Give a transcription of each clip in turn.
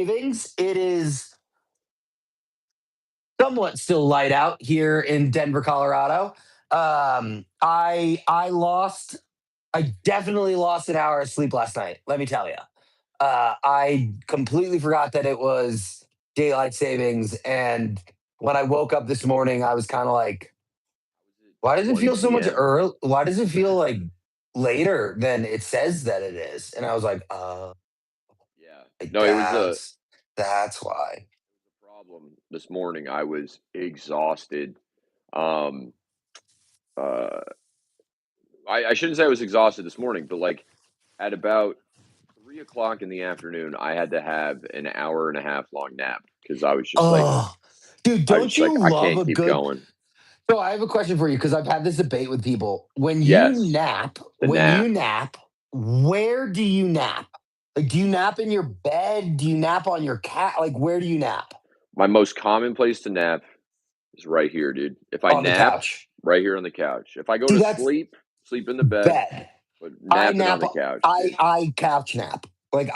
savings. It is somewhat still light out here in Denver, Colorado. I definitely lost an hour of sleep last night. Let me tell you. I completely forgot that it was daylight savings, and when I woke up this morning, I was kind of like, "Why does it 20 feel so much p.m. early? Why does it feel like later than it says that it is?" And I was like, Yeah. like, No, it was that's why." a problem this morning. I was exhausted. Um, uh, I shouldn't say I was exhausted this morning, but like at about 3 o'clock in the afternoon, I had to have an hour and a half long nap because Oh, dude, I was don't just like, you I love can't a keep good? going. So I have a question for you because I've had this debate with people. Yes, the When you nap. nap, where do you nap? Like, do you nap in your bed? Do you nap on your cat? Like, where do you nap? My most common place to nap is right here, dude. If I On the nap, couch. right here on the couch. If I go See, to that's sleep, sleep in the bed, bed. but I napping on nap. the couch, dude. I couch nap. Like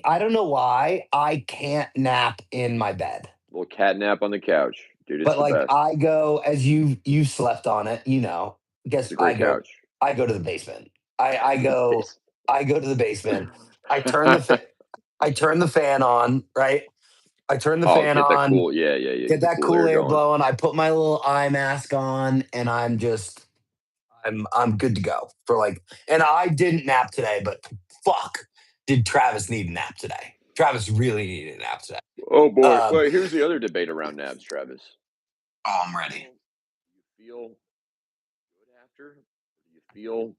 I don't know why I can't nap in my bed. Little cat nap on the couch, dude. It's But the like best. I go as you slept on it, you know. It's Guess a great couch. I go to the basement. I go to the basement. I turn the fa- I turn the fan on, right? I turn the Oh, fan get that on, cool, yeah, yeah, yeah. get Get the that cool cool air air going. blowing. I put my little eye mask on, and I'm good to go for like. And I didn't nap today, but fuck, did Travis need a nap today? Travis really needed a nap today. Oh boy. Um, Well, here's the other debate around naps, Travis. oh, I'm Do ready. you feel good after, or do you feel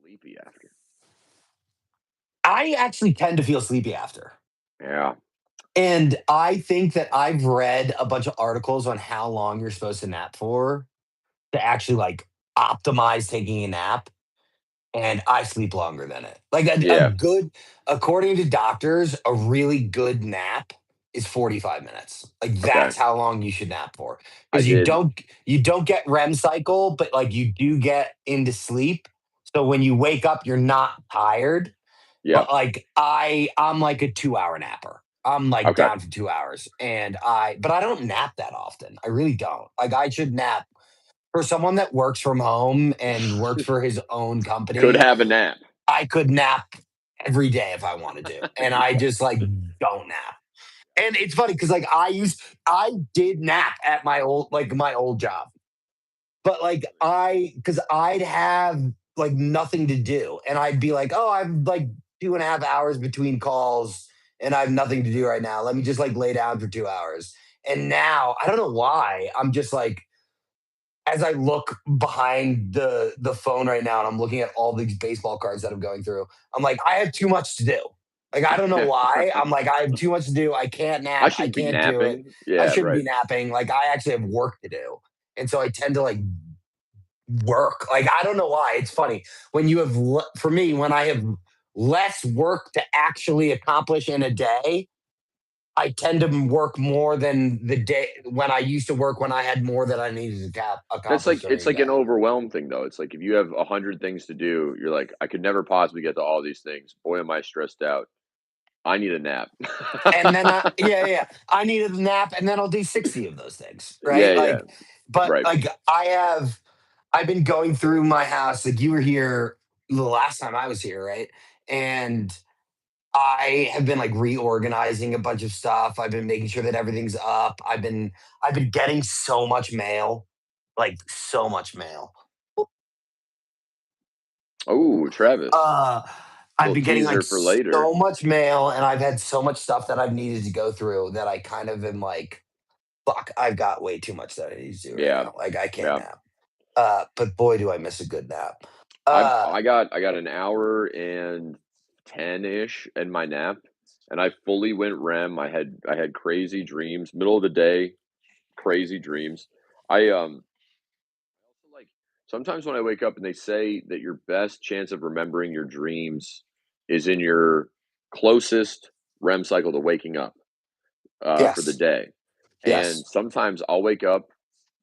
sleepy after? I actually tend to feel sleepy after. Yeah. And I think that I've read a bunch of articles on how long you're supposed to nap for to actually like optimize taking a nap. And I sleep longer than it. Like a Yeah. good, according to doctors, a really good nap is 45 minutes. Like Okay. that's how long you should nap for. I Because did. you don't get REM cycle, but like you do get into sleep. So when you wake up, you're not tired. Yeah. But like I'm like a 2 hour napper. I'm like Okay. down for 2 hours. But I don't nap that often. I really don't. Like I should nap for someone that works from home and works for his own Could company. have a nap. I could nap every day if I wanted to. And I Yeah. just like don't nap. And it's funny because like I did nap at my old job. But like because I'd have like nothing to do. And I'd be like, oh, I've like 2.5 hours between calls and I have nothing to do right now. Let me just like lay down for 2 hours. And now I don't know why. I'm just like as I look behind the phone right now and I'm looking at all these baseball cards that I'm going through, I'm like, I have too much to do. Like I don't know why. I'm like, I have too much to do. I can't I nap. I should be can't do it. napping. I Yeah, shouldn't right. be napping. Like I actually have work to do. And so I tend to like work. Like I don't know why. It's funny when you have for me when I have less work to actually accomplish in a day. I tend to work more than the day when I used to work when I had more that I needed to accomplish during It's a like day. an overwhelm thing though. It's like if you have 100 things to do, you're like, I could never possibly get to all these things. Boy, am I stressed out. I need a nap. And then I need a nap and then I'll do 60 of those things, Yeah, right? yeah. Like but Right. like I've been going through my house like you were here the last time I was here, right? And I have been like reorganizing a bunch of stuff. I've been making sure that everything's up. I've been getting so much mail, like so much mail. Oh, Travis. Uh I've Little been getting like teaser for later. so much mail and I've had so much stuff that I've needed to go through that I kind of am like fuck, I've got way too much that I need to do right Yeah. now. Like I can't Yeah. nap. But boy, do I miss a good nap. Uh, I got an hour and 10-ish in my nap, and I fully went REM. I had crazy dreams, middle of the day, crazy dreams. I also like sometimes when I wake up and they say that your best chance of remembering your dreams is in your closest REM cycle to waking up for the yes, day. And yes. sometimes I'll wake up,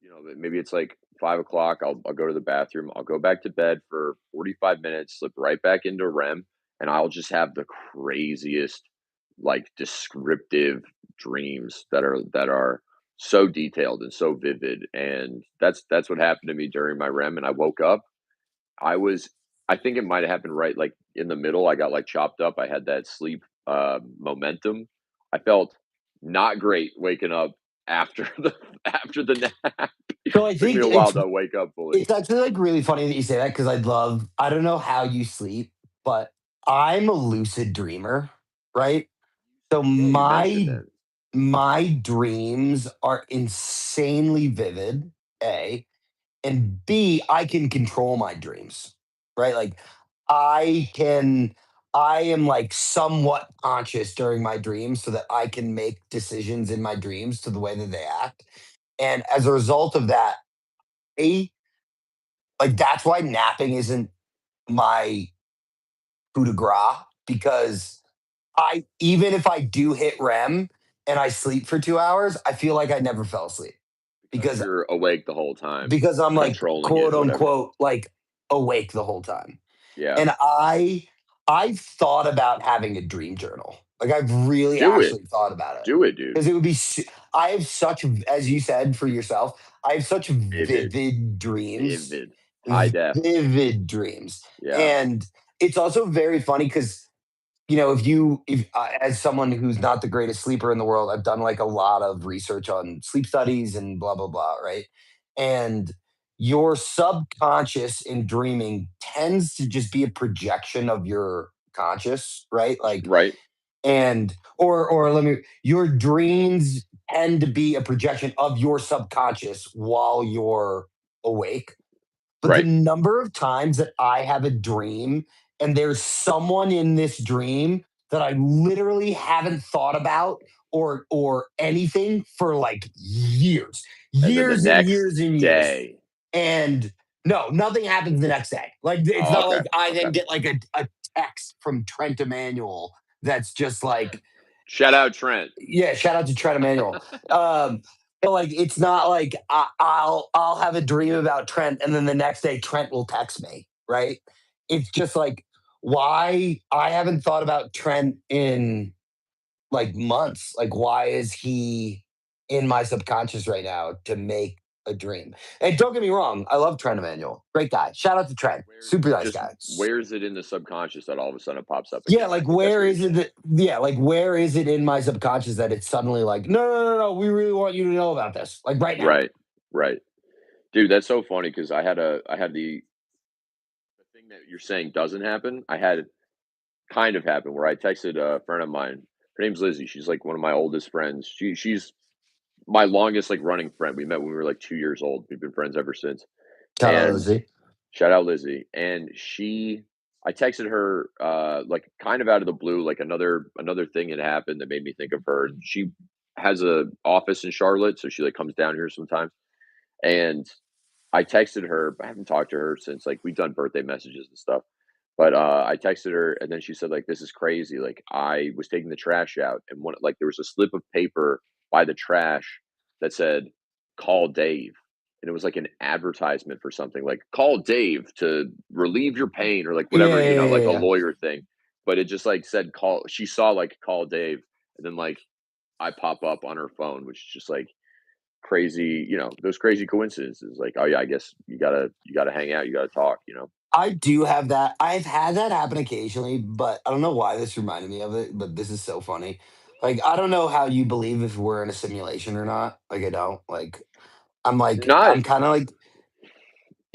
you know, maybe it's like 5 o'clock. I'll go to the bathroom. I'll go back to bed for 45 minutes, slip right back into REM, and I'll just have the craziest like descriptive dreams that are so detailed and so vivid, and that's what happened to me during my REM, and I woke up. I was I think it might have happened right, like, in the middle, I got, like, chopped up, I had that sleep, momentum. I felt not great waking up after the after the nap. So I Took me think a while to wake up fully. it's actually like really funny that you say that because I don't know how you sleep, but I'm a lucid dreamer, right? So Yeah, you mentioned that. my dreams are insanely vivid, A, and B, I can control my dreams, right? Like I can I am like somewhat conscious during my dreams so that I can make decisions in my dreams to the way that they act. And as a result of that, A, like that's why napping isn't my coup de grace because I even if I do hit REM and I sleep for 2 hours, I feel like I never fell asleep Because because you're awake the whole time, I'm like controlling quote it, whatever. unquote like awake the whole time. Yeah. And I've thought about having a dream journal. Like I've really Do it. actually thought about it Do it, dude. because it would be. I have such, as you said for yourself, I have such Vivid. vivid dreams, Vivid. High def. vivid dreams, Yeah. and it's also very funny because if as someone who's not the greatest sleeper in the world, I've done like a lot of research on sleep studies and blah blah blah, right? And your subconscious in dreaming tends to just be a projection of your conscious, right? Like Right. and or let me your dreams tend to be a projection of your subconscious while you're awake, but the Right. number of times that I have a dream and there's someone in this dream that I literally haven't thought about or anything for like years, And then the years and next years and years. day. And no, nothing happens the next day. Like it's Oh, not okay. like I Okay. then get like a text from Trent Emanuel that's just like Shout out Trent. yeah, shout out to Trent Emanuel. But like, it's not like I'll have a dream about Trent, and then the next day Trent will text me. Right? It's just like why I haven't thought about Trent in like months. Like, why is he in my subconscious right now to make a dream? And don't get me wrong, I love Trent Emanuel, great guy. Shout out to Trent, Where super nice just guy. where is it in the subconscious that all of a sudden it pops up Yeah, again? I like think that's where what you're is it saying. that yeah, like where is it in my subconscious that it's suddenly like, no, no, no, no, we really want you to know about this. Like right now. Right. Right. Dude, that's so funny because I had the thing that you're saying doesn't happen. I had it kind of happen where I texted a friend of mine. Her name's Lizzie. She's like one of my oldest friends. She's my longest like running friend. We met when we were like 2 years old. We've been friends ever since. Shout out And Lizzie. shout out Lizzie. And I texted her like kind of out of the blue, like another thing had happened that made me think of her. And she has a office in Charlotte, so she like comes down here sometimes. And I texted her, I haven't talked to her since like we've done birthday messages and stuff. But I texted her and then she said, like, this is crazy. Like I was taking the trash out and one like there was a slip of paper by the trash that said, call Dave. And it was like an advertisement for something like call Dave to relieve your pain or like Yeah, whatever, yeah, yeah, like a yeah. lawyer thing. But it just like said call she saw like call Dave and then like I pop up on her phone, which is just like crazy, those crazy coincidences. Like, oh yeah, I guess you gotta hang out, you gotta talk. I do have that. I've had that happen occasionally, but I don't know why this reminded me of it, but this is so funny. Like, I don't know how you believe if we're in a simulation or not. Like, I don't. Not I'm kind of like,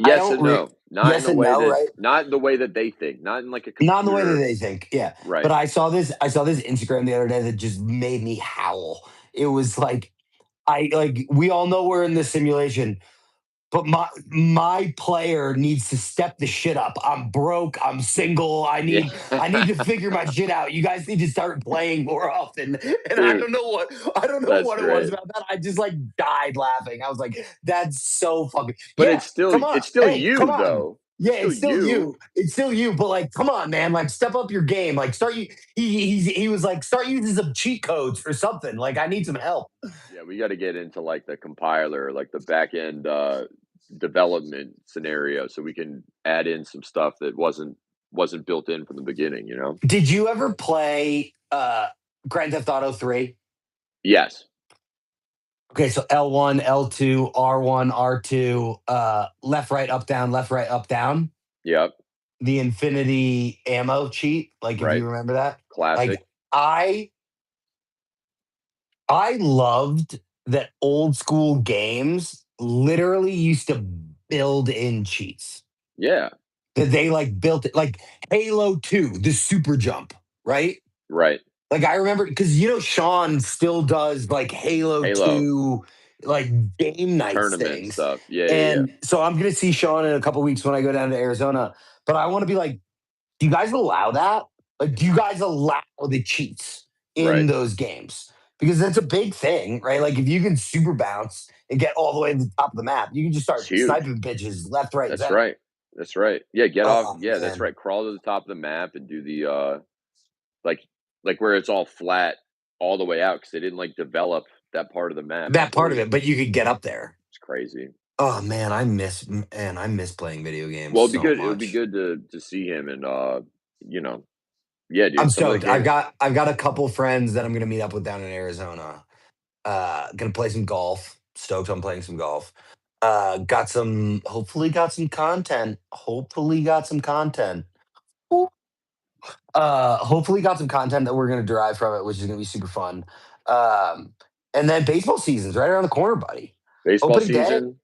I yes don't and no. Not in yes the and way no, that right? not in the way that they think. Not in like a Not in the way that computer. they think. Yeah. Right. But I saw this Instagram the other day that just made me howl. It was like we all know we're in this simulation, but my player needs to step the shit up. I'm broke, I'm single, Yeah. I need to figure my shit out. You guys need to start playing more often. And Dude, I don't know that's what it was great. about that. I just like died laughing. I was like, that's so fucking But yeah, come on. it's still Hey, come you on. though. Yeah, It's still it's still you. you. It's still you. But like, come on, man. Like, step up your game. Like, start you. He was like, start using some cheat codes or something. Like, I need some help. Yeah, we gotta get into like the compiler, like the back end development scenario so we can add in some stuff that wasn't built in from the beginning. Did you ever play? Grand Theft Auto 3. Yes. Okay, so L1, L2, R1, R2, left, right, up, down, left, right, up, down. Yep. The infinity ammo cheat, like if Right. you remember that. Like Classic. I I loved that old school games literally used to build in cheats. Yeah. That they like built it like Halo 2, the super jump, right? Right. Like I remember because Sean still does like Halo Halo 2 like game nights tournament things. stuff. Yeah, yeah, yeah. And so I'm gonna see Sean in a couple weeks when I go down to Arizona. But I want to be like, do you guys allow that? Like, do you guys allow the cheats in Right. those games? Because that's a big thing, right? Like if you can super bounce and get all the way to the top of the map, you can just It's start huge. sniping bitches left, right, and That's center. right. That's right. Yeah, get off. Oh Yeah, that's man. right. Crawl to the top of the map and do the like where it's all flat all the way out because they didn't like develop that part of the map That part of fully. it, but you could get up there. It's crazy. Oh man, I miss playing video games Well, it'd be so good. It would be much. good to see him and you know, yeah, I'm dude. Some of the stoked. game. I've got a couple friends that I'm gonna meet up with down in Arizona. Gonna play some golf. Stoked on playing some golf. Got some hopefully got some content. Hopefully got some content. Hopefully got some content that we're gonna derive from it, which is gonna be super fun. Um, and then baseball season's right around the corner, buddy. Baseball Opening day. season.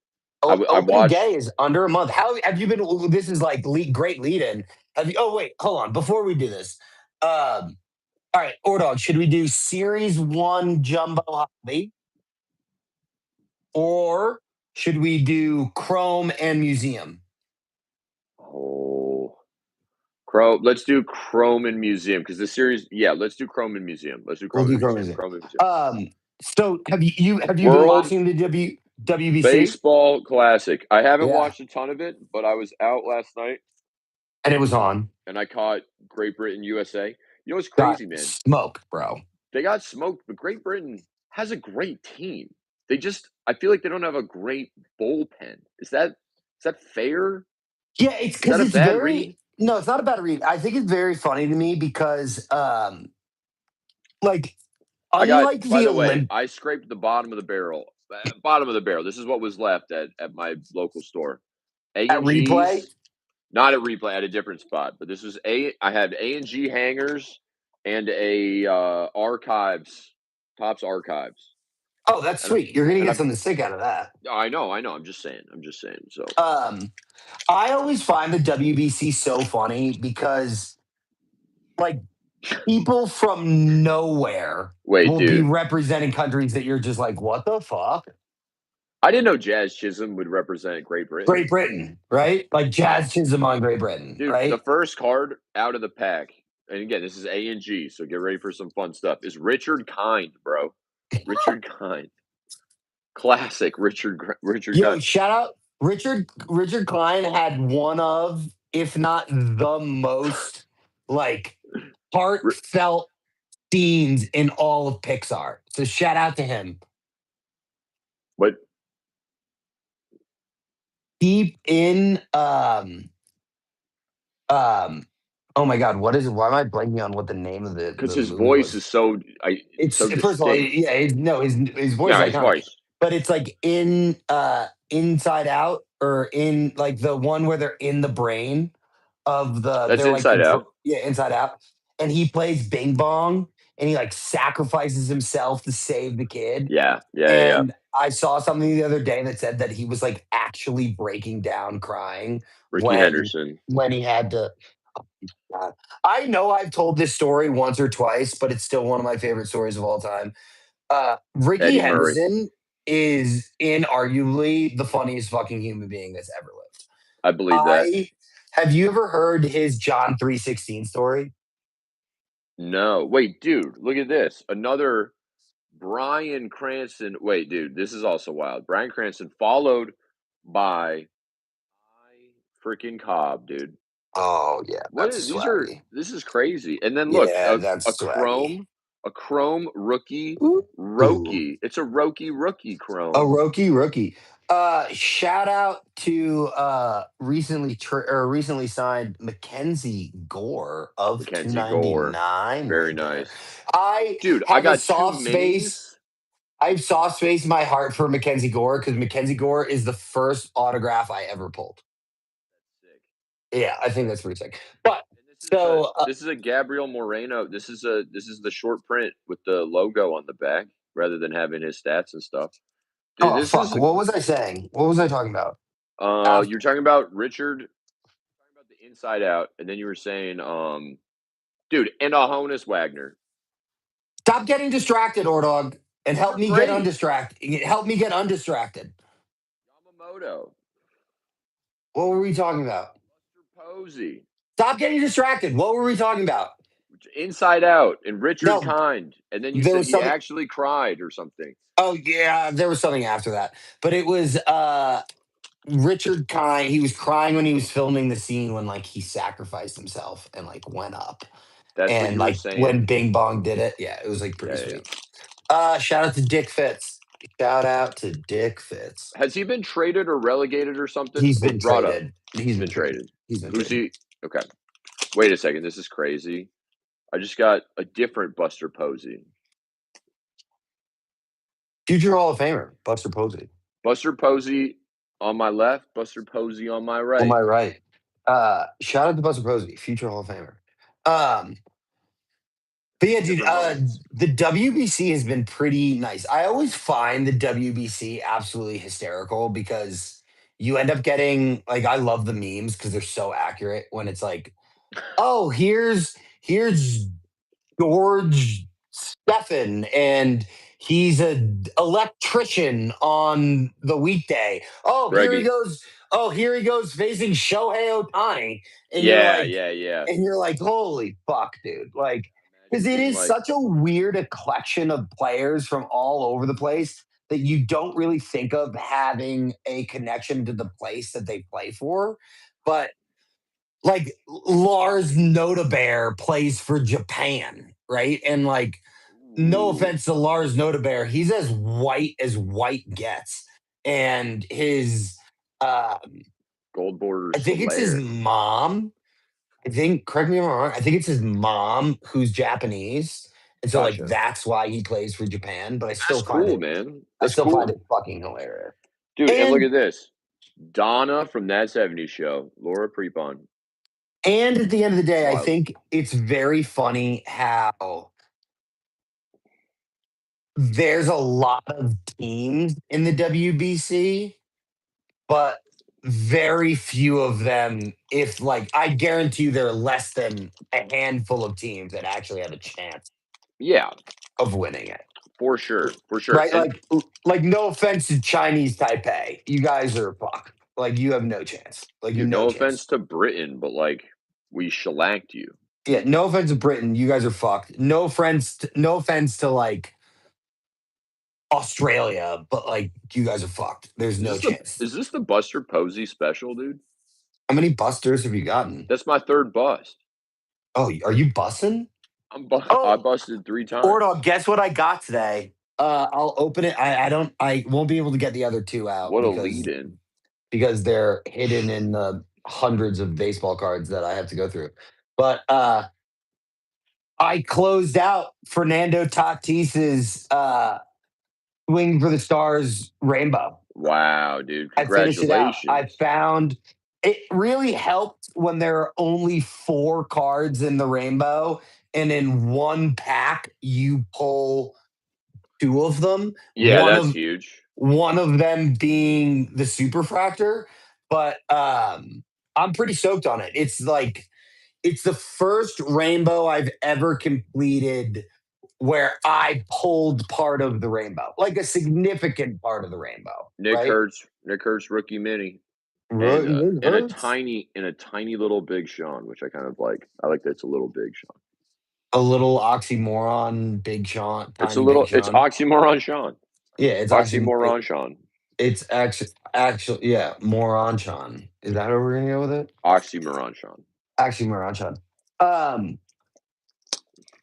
I Opening watched day is under a month. How have you been? This is like great lead in. Have you? Oh wait, hold on. Before we do this, all right, Ordog, should we do Series One Jumbo Hobby or should we do Chrome and Museum? oh Chrome. Let's do Chrome and Museum because the series. Yeah, let's do Chrome and Museum. Let's do We'll Chrome do and Chrome and Museum. Museum. Chrome and Museum. So have you been World watching the WBC? Baseball Classic. I haven't Yeah, watched a ton of it, but I was out last night and it was on. and I caught Great Britain USA. You know what's Got crazy, man? smoke, bro. They got smoked, but Great Britain has a great team. They just I feel like they don't have a great bullpen. Is that fair? Yeah, it's Is that because a it's bad read? very no, it's not a bad read. I think it's very funny to me because like I got unlike by the the way, Olymp I scraped the bottom of the barrel. Bottom of the barrel. This is what was left at my local store. A at and replay. G's, not a replay at a different spot, but this was A. I had A and G hangers and a archives, tops archives, Oh, that's and sweet. You're gonna and get something sick out of that. I know, I know. I'm just saying. I'm just saying. So Um, I always find the WBC so funny because like people from nowhere wait, will be dude. representing countries that you're just like, what the fuck? I didn't know Jazz Chisholm would represent Great Britain. Great Britain, right? Like Jazz Chisholm on Great Britain, Dude, the right? first card out of the pack, and again, this is A and G, so get ready for some fun stuff. Is Richard Kind, bro? Richard Kind, classic Richard Yo, Kind. shout out Richard Klein had one of, if not the most like Ri- heartfelt scenes in all of Pixar. So shout out to him. But Deep in um oh my god, what is it? Why am I blanking on what the name of because the his movie voice was? is It's so first of all, distinct. yeah, no, his voice is Yeah, his iconic, voice. but it's like in Inside Out or in like the one where they're in the brain of That's they're like Inside Out. yeah, Inside Out, and he plays Bing Bong and he like sacrifices himself to save the kid. Yeah, yeah, yeah, yeah. And I saw something the other day that said that he was like actually breaking down crying Ricky when Henderson, he had to. God. I know I've told this story once or twice, but it's still one of my favorite stories of all time. Ricky Eddie Murray. Henderson is inarguably the funniest fucking human being that's ever lived. I believe that. I have you ever heard his John 3:16 story? No, wait, dude, look at this. Another Brian Cranston. Wait, dude, this is also wild. Brian Cranston followed by freaking Cobb, dude. Oh yeah, What is that's these are swaggy. this is crazy. And then look, Yeah, that's swaggy. A Chrome rookie Ooh. Roki. It's a Roki rookie A Chrome. rookie. Shout out to recently signed Mackenzie Gore of Mackenzie Gore. 299 Very right there. nice. I Dude, I have a got 2 soft space. minis. I have soft space in my heart for Mackenzie Gore because Mackenzie Gore is the first autograph I ever pulled. Sick. Yeah, I think that's pretty sick. But And so, this is a Gabriel Moreno. This is the short print with the logo on the back rather than having his stats and stuff. Dude, oh this fuck, is what was I saying? What was I talking about? you're After, talking about Richard, talking about the inside out, and then you were saying, dude, and a Honus Wagner. stop getting distracted, Ordog, and These help are me get great. undistracted. Help me get undistracted. Yamamoto, What were we talking about? Buster Posey, Stop getting distracted. What were we talking about? Inside Out, and Richard No, Kind. And then you there said was he something. actually cried or something. Oh yeah, there was something after that. But it was Richard Kind. He was crying when he was filming the scene when like he sacrificed himself and like went up. That's what And you were like when saying? Bing Bong did it, yeah, it was like pretty Yeah, yeah, yeah. sweet. Shout out to Dick Fitz. Shout out to Dick Fitz. Has he been traded or relegated or something, He's or been brought up? traded. He's He's been been traded. traded. He's been Who's traded. he? Okay. Wait a second. This is crazy. I just got a different Buster Posey. Future Hall of Famer, Buster Posey. Buster Posey on my left, Buster Posey on my On right. my right. Shout out to Buster Posey, future Hall of Famer. Um, but yeah, dude, Different moments. the WBC has been pretty nice. I always find the WBC absolutely hysterical because you end up getting like I love the memes because they're so accurate when it's like, oh, here's George Stephan, and he's an electrician on the weekday. Oh, here he Greggy. goes. Oh, here he goes facing Shohei Otani, and you're Yeah, like, yeah, yeah. holy fuck, dude! Like, because Imagine it being is like, such a weird a collection of players from all over the place that you don't really think of having a connection to the place that they play for, but like Lars Notabear plays for Japan, right? And like, no ooh, offense to Lars Notabear, he's as white gets. And his, uh, gold border I think it's his Solaire. mom. I think, correct me if I'm wrong, I think it's his mom who's Japanese. And so, like, Gotcha. that's why he plays for Japan. But That's cool, man. I That's still find cool. it fucking hilarious. Dude, and look And, at this. Donna from That 70s Show, Laura Prepon. and at the end of the It's day, I wild. think it's very funny how there's a lot of teams in the WBC, but very few of them, if like, I guarantee you there are less than a handful of teams that actually have a chance Yeah, of winning it. for sure. For sure. Right? And Like no offense to Chinese Taipei. You guys are fucked. Like you have no chance. Like you're dude, no no offense chance. to Britain, but like we shellacked you. Yeah, no offense to Britain. You guys are fucked. No offense to like Australia, but like you guys are fucked. There's no chance. Is this the Buster Posey special, dude? How many busters have you gotten? That's my third bust. Oh, are you bussing? I Oh, busted 3 times. Ordog, guess what I got today? I'll open it. I won't be able to get the other two out What a lead in. because they're hidden in the hundreds of baseball cards that I have to go through. But I closed out Fernando Tatis's Swing for the Stars Rainbow. Wow, dude. I finished it out. I Congratulations. found it really helped when there are only four cards in the rainbow, and in one pack you pull two of them. Yeah, that's huge. One of them being the superfractor, but I'm pretty stoked on it. It's like it's the first rainbow I've ever completed where I pulled part of the rainbow, like a significant part of the rainbow, right? Nick Hurts rookie mini. Right, it hurts. And a tiny little Big Sean, which I kind of like. I like that it's a little Big Sean. A little oxymoron, Big Sean, tiny Big It's Sean. oxymoron Sean. Yeah, it's Oxymoron Sean. it's actually yeah, moron Sean. Is that how we're gonna go with it? Oxymoron Sean. Oxymoron Sean. Um,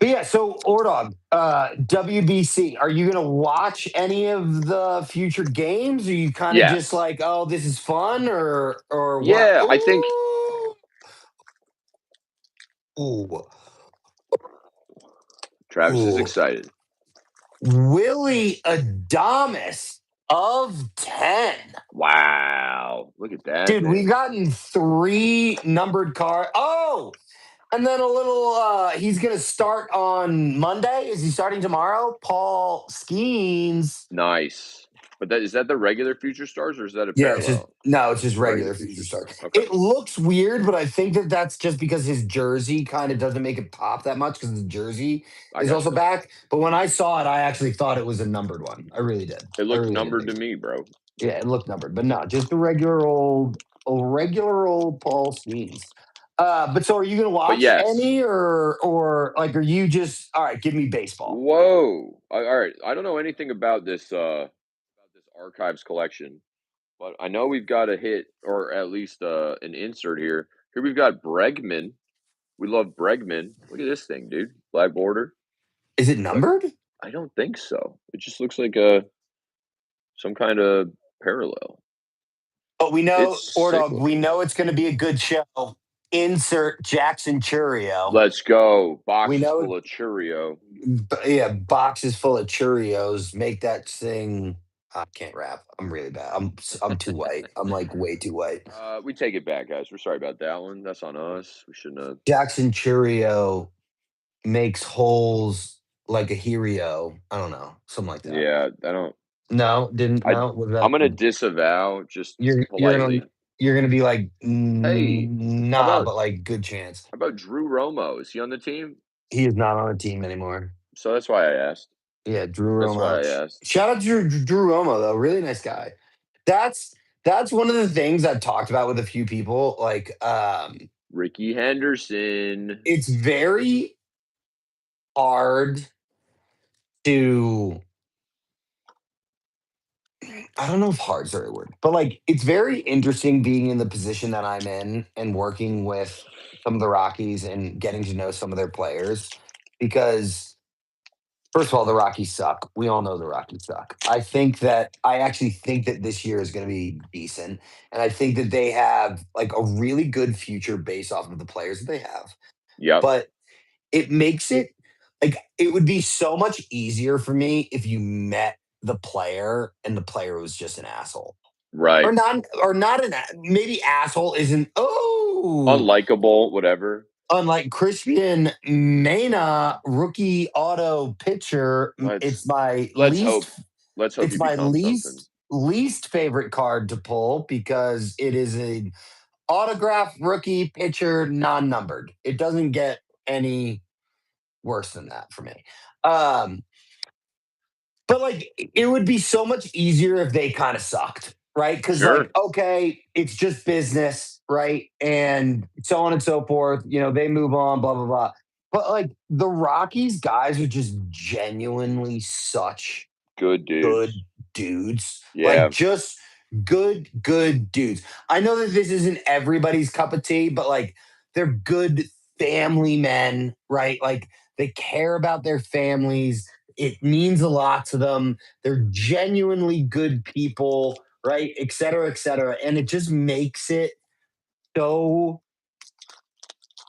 But yeah, so Ordog, WBC, are you gonna watch any of the future games? Are you kind of just Yes. like, oh, this is fun, or what? Yeah, I think Ooh, ooh, Travis is ooh. excited. Willie Adamas of 10. Wow. Look at that, Dude, we've man. gotten three numbered car. Oh, and then a little he's gonna start on Monday. Is he starting tomorrow? Paul Skeens. Nice. But that is that the regular Future Stars or is that a Yeah, it's just parallel? no, it's just Regular regular Future future start. Stars. Okay. It looks weird, but I think that that's just because his jersey kind of doesn't make it pop that much because the jersey I is also gotcha. back. But when I saw it, I actually thought it was a numbered one. I really did. It I looked really did numbered to think. me, bro. Yeah, it looked numbered, but no, just a regular old Paul Skeens. But so are you gonna But watch yes. any or like are you just all right, give me baseball. Whoa. All right. I don't know anything about this archives collection, but I know we've got a hit or at least an insert here. Here we've got Bregman. We love Bregman. Look at this thing, dude. Black border. Is it But numbered? I don't think so. It just looks like some kind of parallel. But we know, It's sick Ordog, we looking. know it's gonna be a good show. Insert Jackson Churio. Let's go. We Boxes know, full of Cheerio. yeah, boxes full of Cheerios. Make that thing. I can't rap. I'm really bad. I'm too white. I'm like way too white. We take it back, guys. We're sorry about that one. That's on us. We shouldn't have. Jackson Churio makes holes like a hero. I don't know, something like that. Yeah, I don't. No, didn't I know. Was I'm that gonna disavow just you're gonna politely. be like Hey, how nah, about but like good chance. Drew Romo? Is he on the team? He is not on a team anymore. So that's why I asked. Yeah, Drew That's why Romo. I asked. Shout out to Drew Romo though, really nice guy. That's that's one of the things I've talked about with a few people. Like, Ricky Henderson. it's very hard to. I don't know if hard's the right word, but like it's very interesting being in the position that I'm in and working with some of the Rockies and getting to know some of their players because first of all, the Rockies suck. We all know the Rockies suck. I actually think that this year is going to be decent. And I think that they have like a really good future based off of the players that they have. Yep. But it makes it like it would be so much easier for me if you met the player and the player was just an asshole. Right. Or not maybe asshole isn't Unlikable. Whatever. unlike Christian Mena, rookie auto pitcher, Let's it's my let's hope. Let's hope it's he my becomes something. least favorite card to pull because it is an autograph rookie pitcher non-numbered. It doesn't get any worse than that for me. Um, but like it would be so much easier if they kind of sucked, right? Because like, Sure. okay, it's just business, right? And so on and so forth. You know, they move on, blah blah blah. But like the Rockies guys are just genuinely such Good good dudes. dudes. Like Yeah. just good dudes. I know that this isn't everybody's cup of tea, but like they're good family men, right? Like they care about their families. It means a lot to them. They're genuinely good people, right? Et cetera, et cetera. And it just makes it so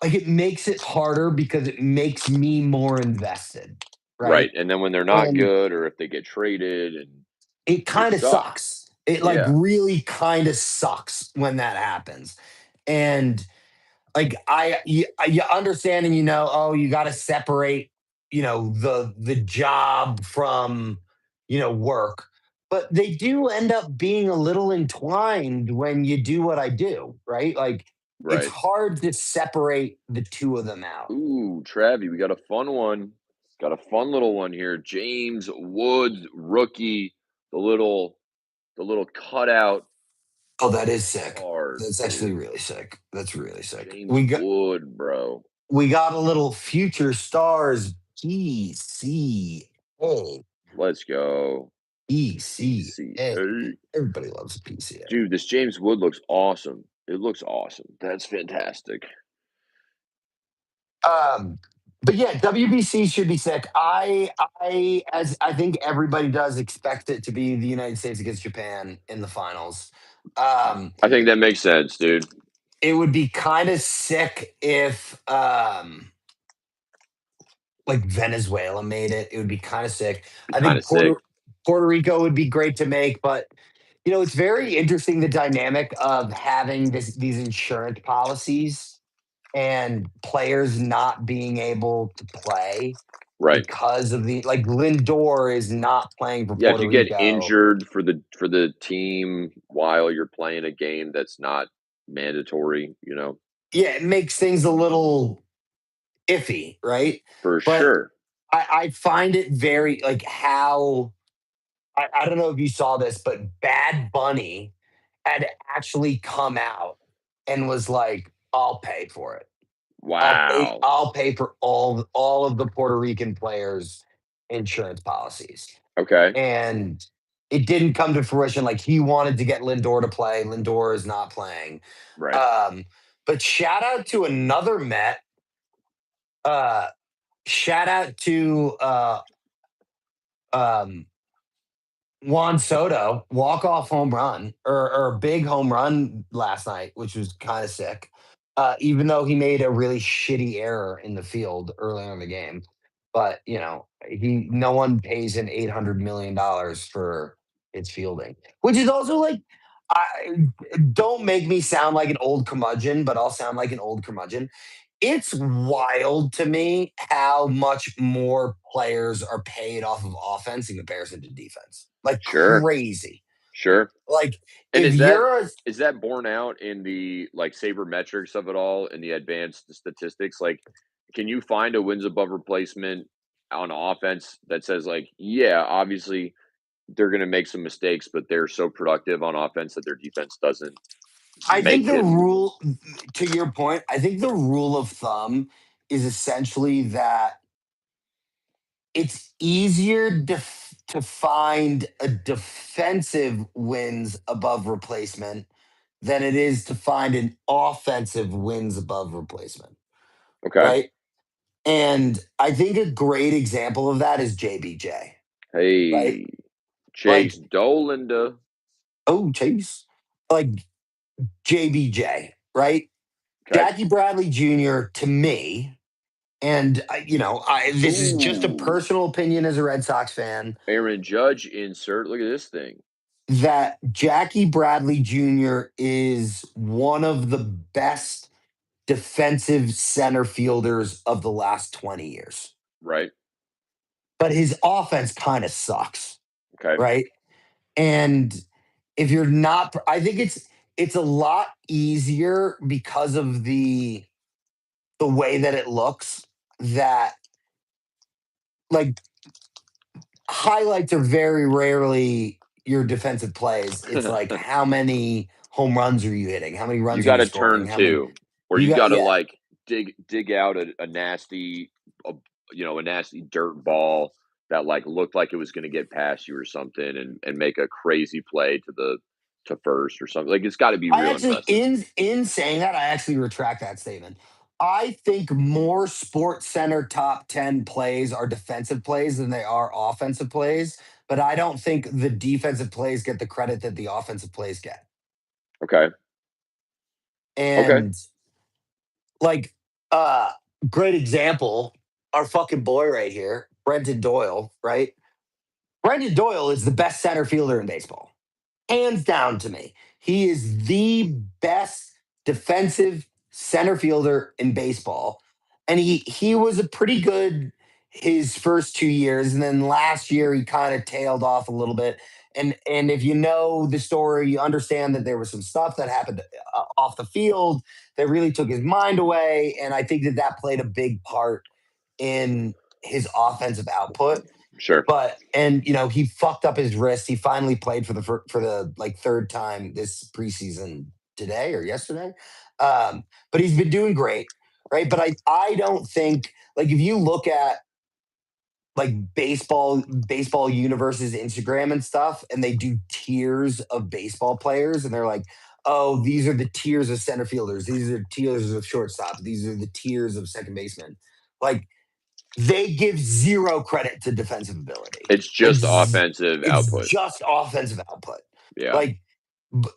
like it makes it harder because it makes me more invested, Right. right? And then when they're not And good or if they get traded and it it kind of sucks. sucks. It like Yeah. really kind of sucks when that happens. And like you understand and you know, oh, you got to separate, you know, the job from, you know, work. But they do end up being a little entwined when you do what I do, right? Like it's Right. hard to separate the two of them out. Ooh, Travie, we got a fun one. Got a fun little one here. James Woods, rookie, the little the little cutout Oh, that is sick. card, That's actually dude. really sick. That's really sick. James Wood, bro. We got a little future stars PCA. Let's go. PCA. PCA. Everybody loves a PCA. Dude, this James Wood looks awesome. It looks awesome. That's fantastic. Um, But yeah, WBC should be sick. As I think everybody does, expect it to be the United States against Japan in the finals. Um, I think that makes sense, dude. it would be kind of sick if like Venezuela made it. It would be kind of sick. Be I kind of think sick. Puerto Rico would be great to make, but it's very interesting the dynamic of having these insurance policies and players not being able to play Right. because of the like Lindor is not playing for Yeah, if Puerto you get Rico. injured for the team while you're playing a game that's not mandatory, Yeah, it makes things a little iffy, right? for But sure. I find it very like how I don't know if you saw this, but Bad Bunny had actually come out and was like, "I'll pay for it. Wow. I'll pay for all of the Puerto Rican players' insurance policies." Okay. And it didn't come to fruition. Like he wanted to get Lindor to play. Lindor is not playing. Right. Um, but shout out to another Met. Uh, shout out to um, Juan Soto, walk off home run or big home run last night, which was kind of sick. Even though he made a really shitty error in the field earlier in the game, but he no one pays him $800 million for its fielding, which is also like, I don't make me sound like an old curmudgeon, but I'll sound like an old curmudgeon. It's wild to me how much more players are paid off of offense in comparison to defense. Like Sure. crazy. Sure. Like And if you're a is that borne out in the, like, sabermetrics of it all and the advanced statistics? Like, can you find a wins above replacement on offense that says, like, yeah, obviously they're gonna make some mistakes, but they're so productive on offense that their defense doesn't I think make the them. rule to your point, I think the rule of thumb is essentially that it's easier to find a defensive wins above replacement than it is to find an offensive wins above replacement, Okay. right? And I think a great example of that is JBJ, right? Hey, Like, Chase Dolinda. oh, Chase, like JBJ, right? Okay. Jackie Bradley Jr. to me, and this is just a Ooh, personal opinion as a Red Sox fan, Aaron Judge insert. Look at this thing. that Jackie Bradley Jr. is one of the best defensive center fielders of the last 20 years. Right. But his offense kind of sucks, Okay. right? And if you're not, I think it's a lot easier because of the way that it looks, that like highlights are very rarely your defensive plays. It's like how many home runs are you hitting? How many You runs are got you to scoring? turn How many two, or you you got? got to Yeah, like dig out a nasty, a, a nasty dirt ball that like looked like it was going to get past you or something, and make a crazy play to first or something. Like it's got to be I real actually impressive. in saying that, I actually retract that statement. I think more Sports Center top 10 plays are defensive plays than they are offensive plays, but I don't think the defensive plays get the credit that the offensive plays get. Okay. Okay. And like uh great example, our fucking boy right here, Brenton Doyle, right? Brenton Doyle is the best center fielder in baseball, hands down to me. He is the best defensive center fielder in baseball. And he was a pretty good his first 2 years. And then last year he kind of tailed off a little bit. And if you know the story, you understand that there was some stuff that happened off the field that really took his mind away. And I think that that played a big part in his offensive output. Sure. But he fucked up his wrist. He finally played for the like third time this preseason today or yesterday. But he's been doing great, right? But I don't think, like, if you look at like baseball universe's Instagram and stuff, and they do tiers of baseball players, and they're like, oh, these are the tiers of center fielders, these are tiers of shortstops, these are the tiers of second baseman. Like they give zero credit to defensive ability. It's Like just offensive it's output. just offensive output. Yeah. Like B-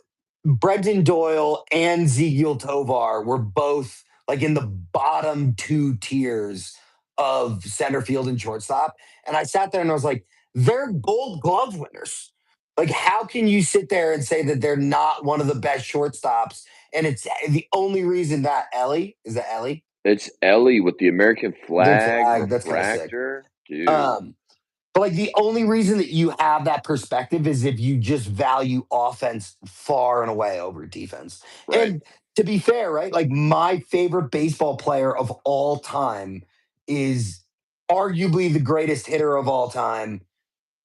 Brendan Doyle and Ezekiel Tovar were both like in the bottom two tiers of center field and shortstop. And I sat there and I was like, they're gold glove winners. Like, how can you sit there and say that they're not one of the best shortstops? And it's the only reason that Ellie is that Ellie? It's Ellie with the American The flag flag. That's kind of sick. refractor. Dude. Um, but like the only reason that you have that perspective is if you just value offense far and away over defense. Right. And to be fair, right? Like my favorite baseball player of all time is arguably the greatest hitter of all time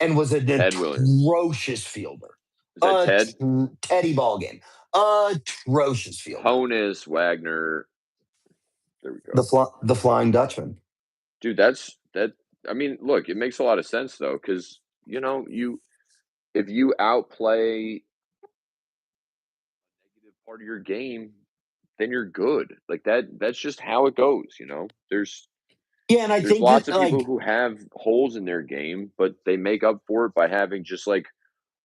and was an Ted Williams. atrocious fielder. Is that Ted? Teddy Ballgame. Atrocious fielder. Honus, Wagner. There we The go. the Flying Dutchman. Dude, that I mean, look, it makes a lot of sense though, because you know, if you outplay negative part of your game, then you're good. Like that's just how it goes, you know? Yeah, and I There's think lots that of people like who have holes in their game, but they make up for it by having just like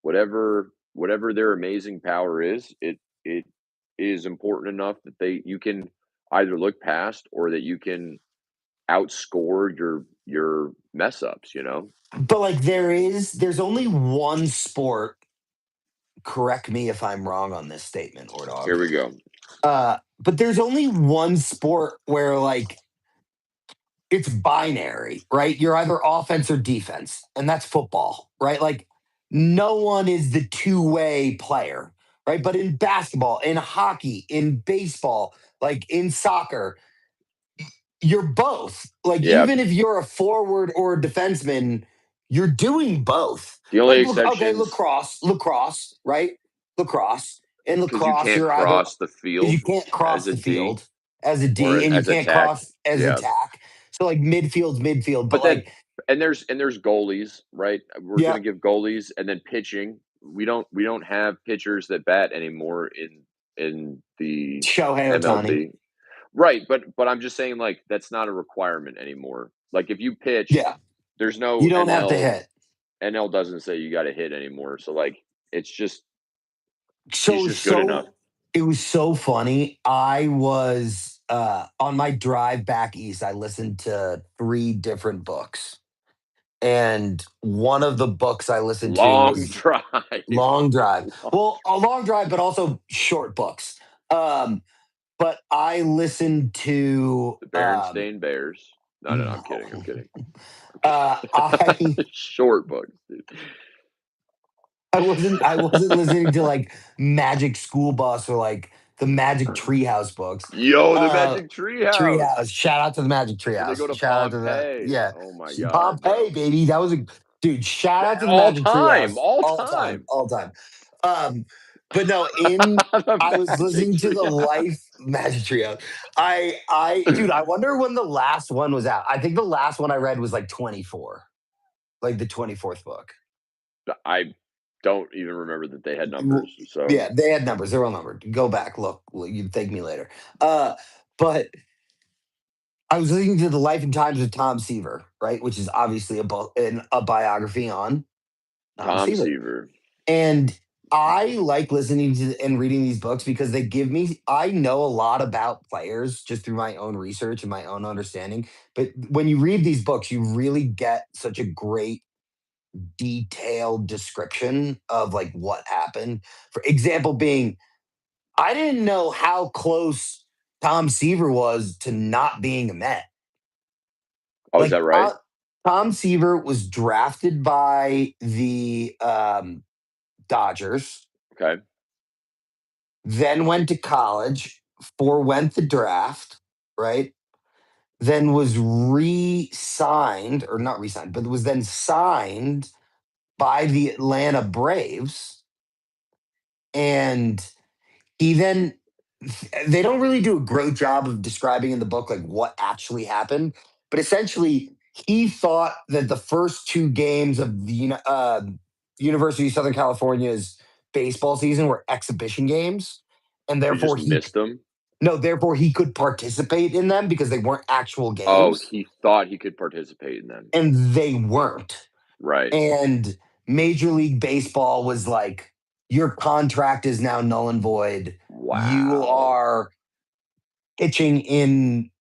whatever their amazing power is, it is important enough that you can either look past or that you can outscore your mess ups, you know? but like there's only one sport, correct me if I'm wrong on this statement, or Here dog. we go. But there's only one sport where like it's binary, right? You're either offense or defense, and that's football, right? Like no one is the two-way player, right? But in basketball, in hockey, in baseball, like in soccer, you're both. Like Yeah. even if you're a forward or a defenseman, you're doing both. The only Like look, okay, exceptions lacrosse, right? Lacrosse. In because you lacrosse, can't you're either cross the because you field can't as cross a the D field as a or D, and you as a can't tack. cross as a Yeah. tack. So like midfield's midfield, but But then like there's goalies, right? We're yeah, gonna give goalies and then pitching. We don't have pitchers that bat anymore in the Shohei Otani. MLB. Right, but I'm just saying like that's not a requirement anymore. Like if you pitch, Yeah, there's no you don't have to NL. hit. NL doesn't say you got to hit anymore. So like it's just he's So just good enough. so it was so funny. I was on my drive back east. I listened to three different books, and one of the books I listened to Long was drive. Long Drive. Long Well, a long drive, but also short books. But I listened to The Berenstain Bears. No, I'm no, kidding. I'm kidding. I Short books, dude. I wasn't listening to like Magic School Bus or like the Magic Treehouse books. Yo, the Uh, Magic Treehouse. Treehouse. Shout out to the Magic When they go Treehouse. to Shout out to the Pompeii. yeah. Oh my god, Pompeii, bro. baby. That was a dude. Shout out to the All Magic time, Treehouse. all All time, time. all time. But no, in I The was Magic listening to the Treehouse. Life Magic Treehouse. Dude, I wonder when the last one was out. I think the last one I read was like 24, like the 24th book. I don't even remember that they had numbers. So Yeah, they had numbers. They're all numbered. Go back, look. You can thank me later. But I was listening to the Life and Times of Tom Seaver, right, which is obviously a biography on Tom Tom Seaver, Seaver. and I like listening to and reading these books because they give me. I know a lot about players just through my own research and my own understanding. But when you read these books, you really get such a great detailed description of like what happened. For example, being I didn't know how close Tom Seaver was to not being a Met. Oh, is Like that right? Tom Seaver was drafted by the Dodgers, Okay. then went to college, forewent the draft, right? Then was re-signed, or not re-signed, but was then signed by the Atlanta Braves. And he then they don't really do a great job of describing in the book like what actually happened, but essentially he thought that the first two games of the University of Southern California's baseball season were exhibition games, and You therefore just he missed them. No, therefore he could participate in them because they weren't actual Oh, games, he thought he could participate in them. and they weren't. Right. And Major League Baseball was like, your contract is now null and void. You Wow. are pitching in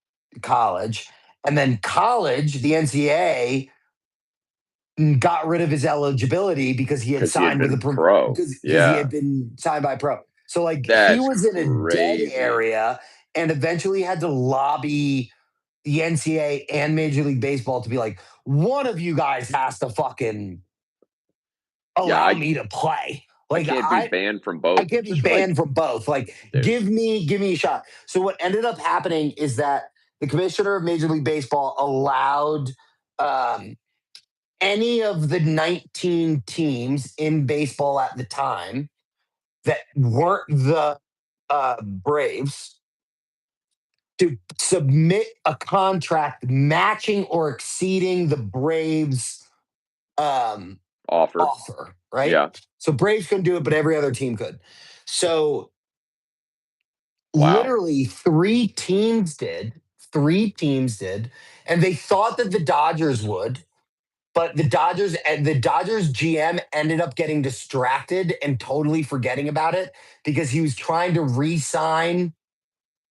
college. And then college, the NCAA got rid of his eligibility because he had Because he had signed with a been pro pro. because he Yeah. had been signed by pro. So like he That's was in a dead crazy. area and eventually had to lobby the NCAA and Major League Baseball to be like, one of you guys has to fucking Yeah, allow me to play. I Like can't be banned from I both can't be just for, like, banned from both. Like dude, give me a shot. So what ended up happening is that the commissioner of Major League Baseball allowed um, any of the 19 teams in baseball at the time that weren't the Braves to submit a contract matching or exceeding the Braves um, offer. offer, right? Yeah. So Braves couldn't do it, but every other team could. So Wow. literally three teams did, and they thought that the Dodgers would, but the Dodgers GM ended up getting distracted and totally forgetting about it because he was trying to re-sign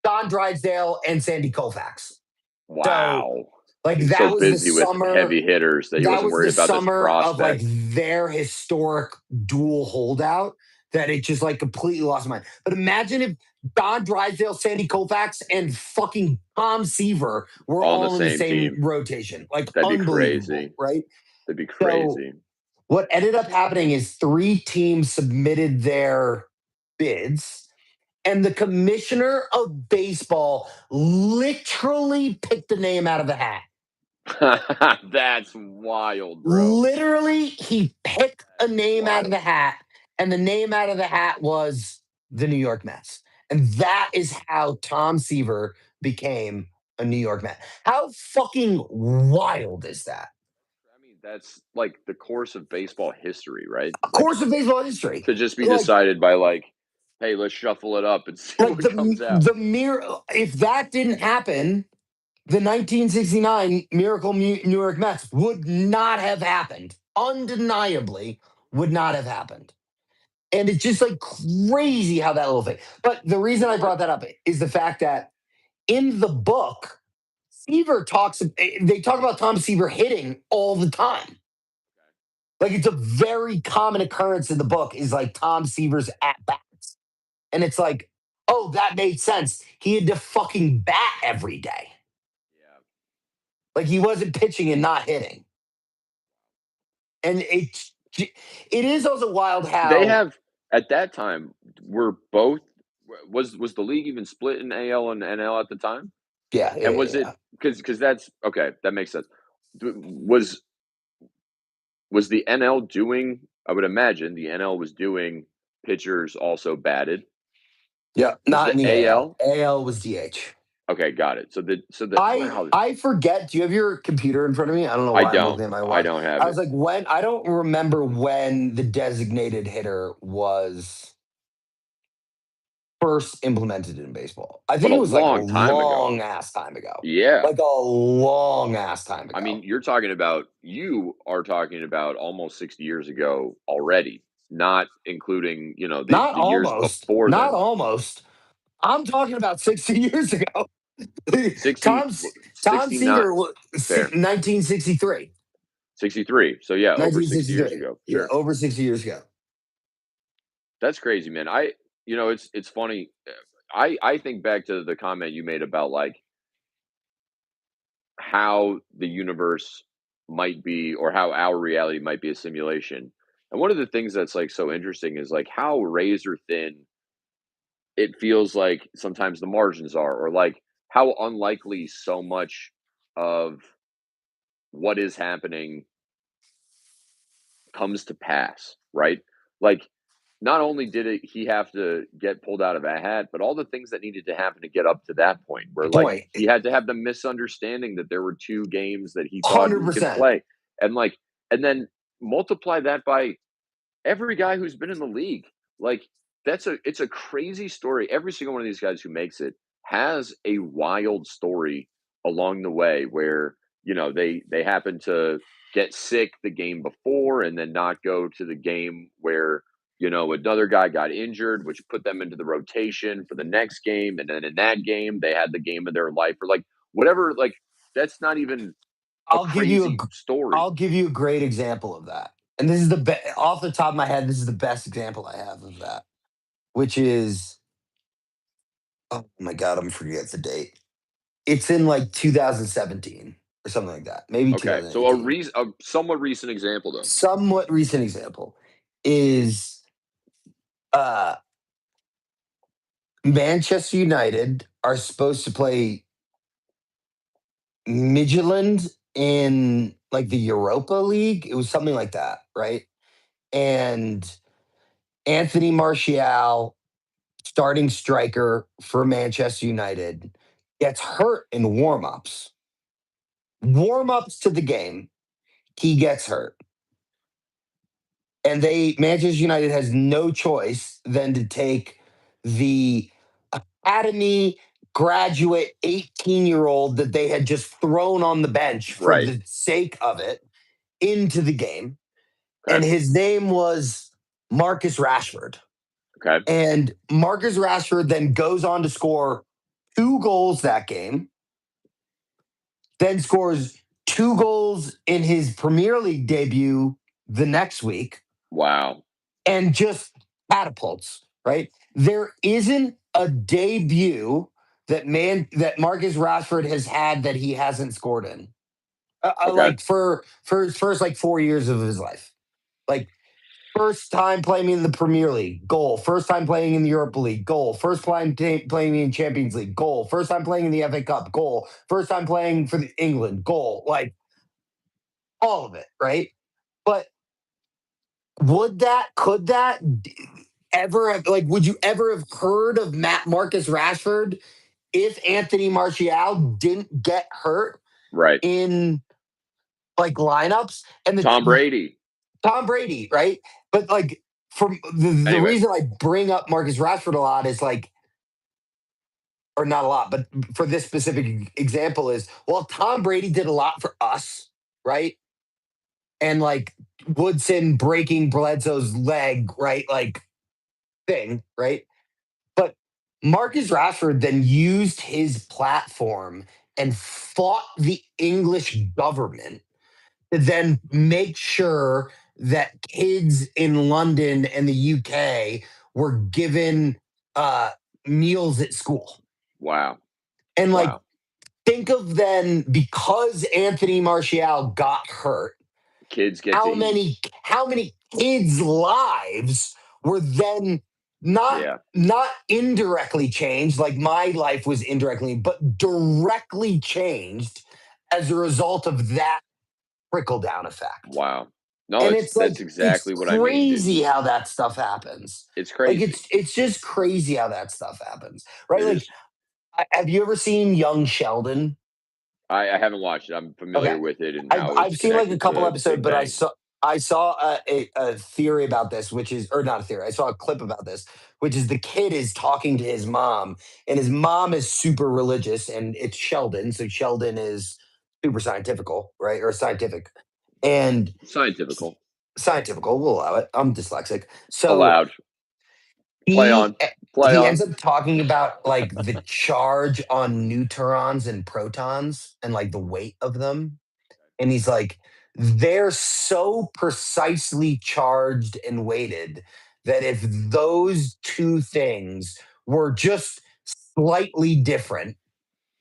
Don Drysdale and Sandy Koufax. So Wow. like He was so busy with heavy hitters that he that wasn't was worried the about this summer of like prospect. their historic dual holdout that it just like completely lost my mind. But imagine if Don Drysdale, Sandy Koufax, and fucking Tom Seaver were On the all in the same same team. rotation. Like That'd be unbelievable, crazy. right? That'd be So crazy. what ended up happening is three teams submitted their bids, and the commissioner of baseball literally picked a name out of the hat. That's wild, bro. Literally, he picked a That's name out of wild. the hat, and the name out of the hat was the New York Mets. And that is how Tom Seaver became a New York Met. How fucking wild is that? I mean, that's like the course of baseball history, right? Like, Course of baseball history. to just be Like, decided by, like, hey, let's shuffle it up and see like what comes out. the mere if that didn't happen, the 1969 Miracle New York Mets would not have happened. Undeniably, would not have happened. And it's just like crazy how that little thing. But the reason I brought that up is the fact that in the book, they talk about Tom Seaver hitting all the time. Like it's a very common occurrence in the book is like Tom Seaver's at bats. And it's like, oh, that made sense. He had to fucking bat every day. Yeah. Like he wasn't pitching and not hitting. And it is also wild They how have at that time, were both was the league even split in AL and NL at the time? yeah, yeah, And yeah, was it yeah. because that's okay, that makes sense. Was the NL doing I would imagine the NL was doing pitchers also batted. Yeah, Was not the in the AL. AL? AL was DH. Okay, got it. So the wow, I forget. Do you have your computer in front of me? I don't know I why I'm don't. looking at my I watch. don't have I was it. like, when I don't remember when the designated hitter was first implemented in baseball. I But think a it was like a long time long ago. ass time ago. Yeah. Like a long ass time I mean, ago. you are talking about almost 60 years ago already, not including, Not the years almost. before Not then. almost. I'm talking about 60 years ago. 60 Tom's Tom 69 Seaver was fair. 1963. 63. So yeah, over 60 years 1963. ago. Yeah, Sure. over 60 years ago. That's crazy, man. It's funny. I think back to the comment you made about like how the universe might be or how our reality might be a simulation. And one of the things that's like so interesting is like how razor thin it feels like sometimes the margins are, or like how unlikely so much of what is happening comes to pass, right? Like, not only did he have to get pulled out of a hat, but all the things that needed to happen to get up to that point, where like Point. he had to have the misunderstanding that there were two games that he thought he could 100%. play, and like, and then multiply that by every guy who's been in the league. Like, it's a crazy story. Every single one of these guys who makes it, has a wild story along the way where, they happen to get sick the game before and then not go to the game where, another guy got injured, which put them into the rotation for the next game. And then in that game, they had the game of their life or like whatever. Like, that's not even a I'll give you a crazy gr story. I'll give you a great example of that, and this is the off the top of my head, this is the best example I have of that, which is oh my god, I'm forget the date. It's in, like, 2017 or something like that, maybe Okay. So a 2018. a somewhat recent example though. Somewhat recent example is, uh, Manchester United are supposed to play Midtjylland in, like, the Europa League, it was something like that, right? And Anthony Martial, starting striker for Manchester United, gets hurt in warm-ups. Warm-ups to the game, he gets hurt. And Manchester United has no choice than to take the academy graduate 18-year-old that they had just thrown on the bench for Right. the sake of it into the game. And Okay. his name was Marcus Rashford. Okay. And Marcus Rashford then goes on to score 2 goals that game, then scores 2 goals in his Premier League debut the next week, Wow. and just catapults, right? There isn't a debut that Marcus Rashford has had that he hasn't scored in. Okay. Like for his first like 4 years of his life. Like first time playing in the Premier League, goal. First time playing in the Europa League, goal. First time playing in Champions League, goal. First time playing in the FA Cup, goal. First time playing for England, goal. Like all of it, right? But could that ever have, like, would you ever have heard of Marcus Rashford if Anthony Martial didn't get hurt Right. in like lineups? And Tom Brady. Tom Brady, right? But like, from the Anyway. reason I bring up Marcus Rashford a lot is like, or not a lot, but for this specific example is, well, Tom Brady did a lot for us, right? And like Woodson breaking Bledsoe's leg, right? Like thing, right? But Marcus Rashford then used his platform and fought the English government to then make sure that kids in London and the UK were given uh, meals at school. Wow. And like, Wow. think of then because Anthony Martial got hurt, Kids get to how eat. many kids' lives were then not Yeah. not indirectly changed, like my life was indirectly, but directly changed as a result of that trickle down effect. Wow. No, And it's it's that's like it's exactly what I mean. crazy how that stuff happens. It's Like crazy. it's just crazy how that stuff happens, right? It Like, is. have you ever seen Young Sheldon? I haven't watched it. I'm familiar Okay, with it and I've how I've it's seen like a connected couple to episodes, Big but Bang. I saw a theory about this, which is, or not a theory. I saw a clip about this, which is the kid is talking to his mom, and his mom is super religious, and it's Sheldon, so Sheldon is super scientifical, right, or scientific, and Scientifical. scientifical. We'll allow it. I'm dyslexic, so Allowed. Play he on. Play he on. ends up talking about like the charge on neutrons and protons and like the weight of them, and he's like, they're so precisely charged and weighted that if those two things were just slightly different,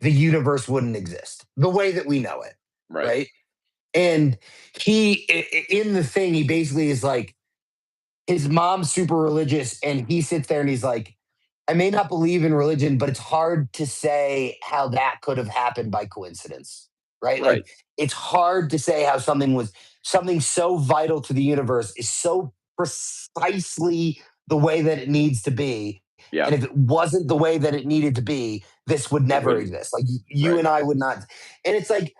the universe wouldn't exist the way that we know it. Right. Right. And in the thing, he basically is like, his mom's super religious, and he sits there and he's like, I may not believe in religion, but it's hard to say how that could have happened by coincidence, right? Right. Like, it's hard to say how something so vital to the universe is so precisely the way that it needs to be. Yeah. And if it wasn't the way that it needed to be, this would It never wouldn't. exist. Like, you Right. and I would not. And it's like,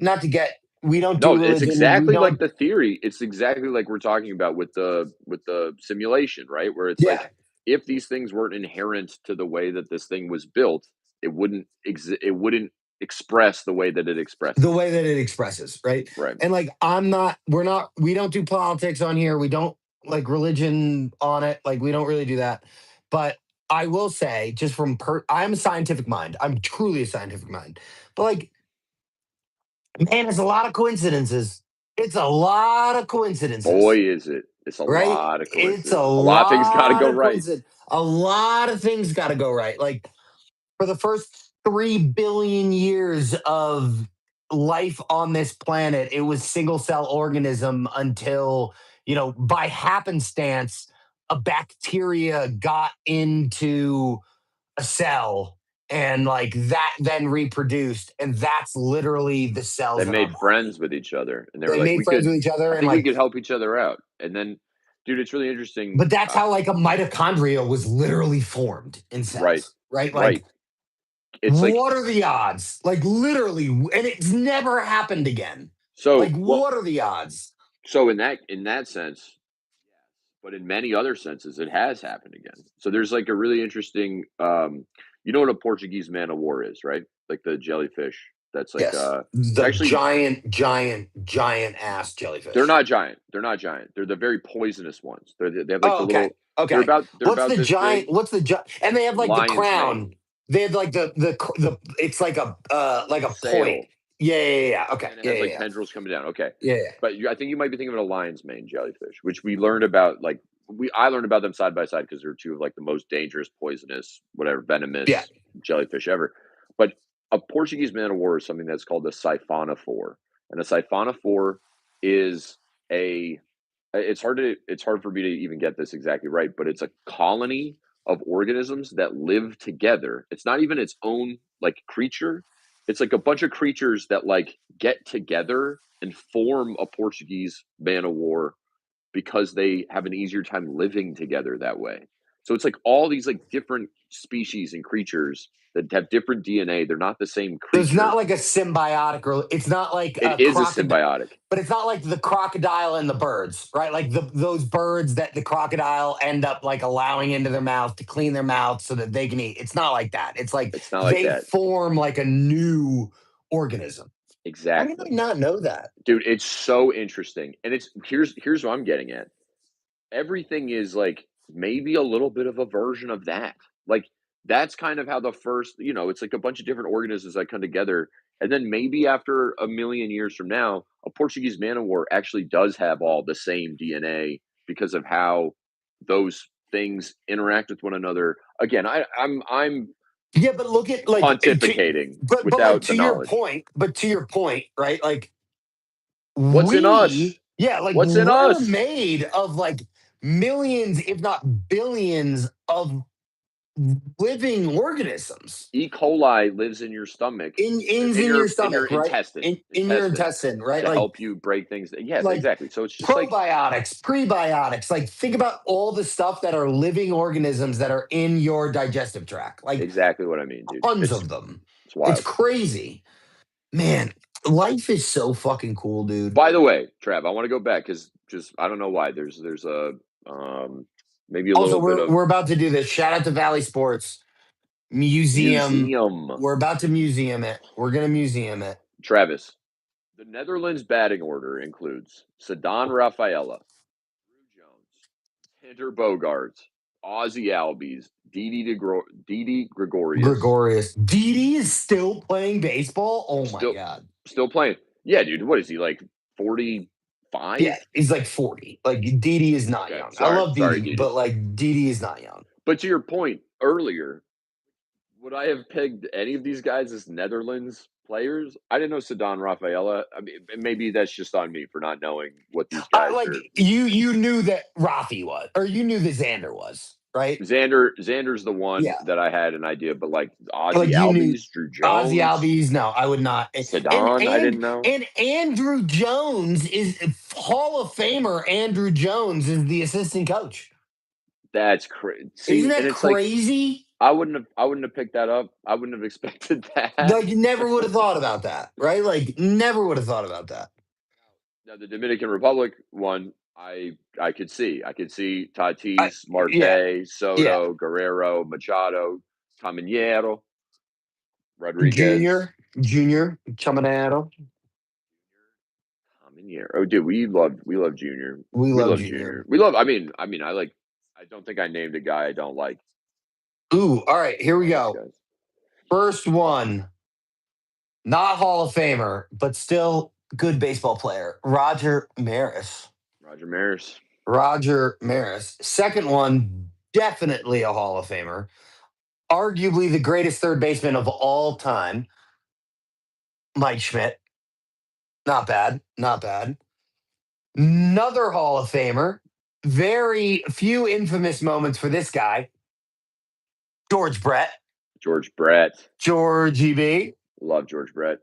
not to get, we don't No, do it's religion. We exactly like don't, the theory. It's exactly like we're talking about with the simulation, right? Where it's like yeah. if these things weren't inherent to the way that this thing was built, it wouldn't express the way that it The expresses. way that it expresses, right? Right. And like, we don't do politics on here. We don't like religion on it. Like, we don't really do that. But I will say, just I'm a scientific mind. I'm truly a scientific mind. But like, man, it's a lot of coincidences. It's a lot of coincidences, Boy, is it. It's a right? lot of It's a coincidences. A lot of things gotta lot go of right. coincidence. A lot of things got to go right. Like, for the first 3 billion years of life on this planet, it was single cell organism until, by happenstance, a bacteria got into a cell, and like that then reproduced. And that's literally the They cells in our made body. friends with each other, and they were They like, made "We friends could with each other. I And think we like, could help each other out." And then dude, it's really interesting, but that's how like a mitochondria was literally formed in right, cells, right? right. Like, It's like what are the odds? Like, literally, and it's never happened again. Like, well, what are the odds? so in that sense, but in many other senses, it has happened again. So there's like a really interesting, you know what a Portuguese man of war is, right? Like the jellyfish. That's like Yes, it's the actually giant, giant, giant ass they're jellyfish. not giant. They're not giant. They're the very poisonous ones. They have like the Oh, okay, little. okay. They're about this big. What's the giant? And they have like the Lion's mane, crown. They have like the. It's like a point. sail, Yeah, yeah, yeah, yeah. Okay, and it yeah, has yeah, like yeah, tendrils coming down. Okay, yeah, yeah. but I think you might be thinking of a lion's mane jellyfish, which we learned about. Like I learned about them side by side because they're two of like the most dangerous, poisonous, whatever Yeah. venomous jellyfish ever. But a Portuguese man of war is something that's called a siphonophore, and a siphonophore is a it's hard for me to even get this exactly right, but it's a colony of organisms that live together. It's not even its own like creature. It's like a bunch of creatures that like get together and form a Portuguese man of war because they have an easier time living together that way. So it's like all these like different species and creatures that have different DNA. They're not the same There's not creature. like a symbiotic, or it's not like It a is a crocodile, symbiotic. but it's not like the crocodile and the birds, right? Like those birds that the crocodile end up like allowing into their mouth to clean their mouth so that they can eat. It's not like that. It's like It's not like they that. form like a new organism. How did I Exactly. not know that? Dude, it's so interesting. And it's here's what I'm getting at. Everything is like maybe a little bit of a version of that. Like that's kind of how the first, it's like a bunch of different organisms that come together. And then maybe after a million years from now, a Portuguese man of war actually does have all the same DNA because of how those things interact with one another. Again, I'm Yeah, but look at like, pontificating but like without the knowledge. to your point, right? Like, What's in us? yeah, like What's in we're us? made of like millions, if not billions, of living organisms E. coli lives in your stomach, in your in your stomach, right? In your intestines intestine, right? to help you break things. Yes, Like exactly. So it's just like probiotics, prebiotics. Like, think about all the stuff that are living organisms that are in your digestive tract. Like, exactly what I mean, dude. tons of them. It's It's wild. crazy, man. Life is so fucking cool, dude. By the way, Trav, I want to go back because just I don't know why there's a maybe a Also, little bit of we're about to do this. Shout out to Valley Sports Museum. museum. We're about to museum it. We're gonna museum it. Travis, the Netherlands batting order includes Sadan Rafaela, Drew Jones, Tanner Bogarts, Ozzy Albies, Didi Gregorius, Gregorius. Didi is still playing baseball. Oh my still god. still playing. Yeah, dude. What is he like? Yeah, 45? he's like 40. Like, Didi is not Okay, young. I sorry, love sorry, Didi, Didi. but like, Didi is not young. But to your point earlier, would I have pegged any of these guys as Netherlands players? I didn't know Sadan Rafaela. I mean, maybe that's just on me for not knowing what these guys Like, are. you knew that Rafi was, or you knew that Xander was, right? Xander's the one Yeah. that I had an idea, but like Like, Ozzy you knew Albies, Drew Ozzy Jones, Albies. No, I would not. Sadan, I didn't know. And Andrew Jones is Hall of Famer. Andrew Jones is the assistant coach. That's crazy. Isn't See, and that it's like crazy? I wouldn't have picked that up. I wouldn't have expected that. Like, you never would have thought about that, right? Like, never would have thought about that. Now the Dominican Republic one, I could see I Tatis, yeah, Marte, yeah. Soto, Guerrero, Machado, Caminero, Rodriguez, Junior Chamanero. Caminero. Oh, dude, we love Junior. We We love love Junior. Junior. We love. I like. I don't think I named a guy I don't like. Ooh, all right, here we All these go. guys. First one, not Hall of Famer, but still good baseball player. Roger Maris. Roger Maris. Roger Maris. Second one, definitely a Hall of Famer. Arguably the greatest third baseman of all time, Mike Schmidt. Not bad. Not bad. Another Hall of Famer. Very few infamous moments for this guy, George Brett. George Brett. Georgie B. Love George Brett.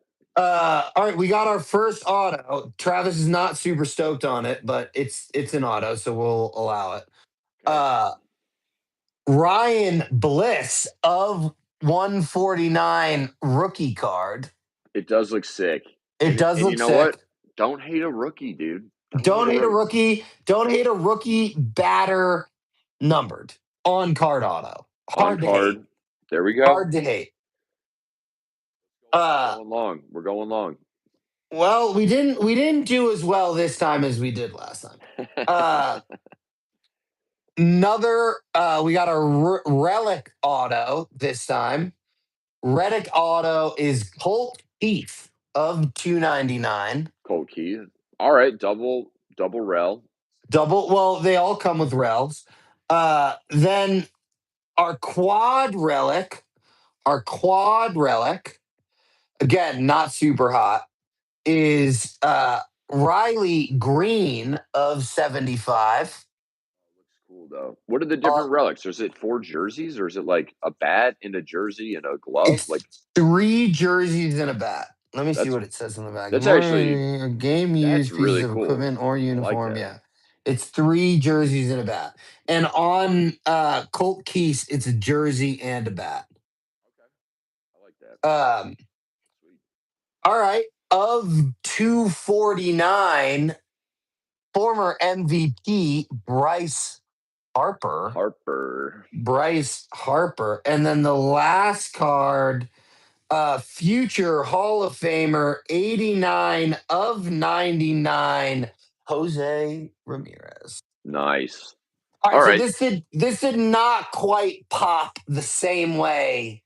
All right, we got our first auto. Travis is not super stoked on it, but it's an auto, so we'll allow it. Okay. Uh, Ryan Bliss of 149 rookie card. It does look sick. It does And you look know what? sick. Don't hate a rookie, dude. Don't hate Don't a hate a rookie. rookie. Don't hate a rookie batter numbered on card auto. On Hard to hate. card. There we go. Hard to hate. We're Uh, going long. We're going long. well, we didn't do as well this time as we did last time. Uh, Another, we got a relic auto this time. Relic auto is Colt Heath of 299. Cold key. All right, double rel. Double, well, they all come with rels. Then our quad relic, again, not super hot, is Riley Green of 75. Looks cool though. What are the Uh, different relics? Is it 4 jerseys or is it like a bat and a jersey and a glove? it's Like 3 jerseys and a bat. Let me see that's what it says on the back. that's actually A game that's used pieces really of cool. equipment or I like uniform. that. Yeah. It's 3 jerseys and a bat. And on Colt Keese, it's a jersey and a bat. Okay. I like that. Um, Sweet. all right. Of 249, former MVP Bryce Harper. Harper. Bryce Harper. And then the last card, future Hall of Famer, 89 of 99, Jose Ramirez. Nice. All All right, so right. this did not quite pop the same way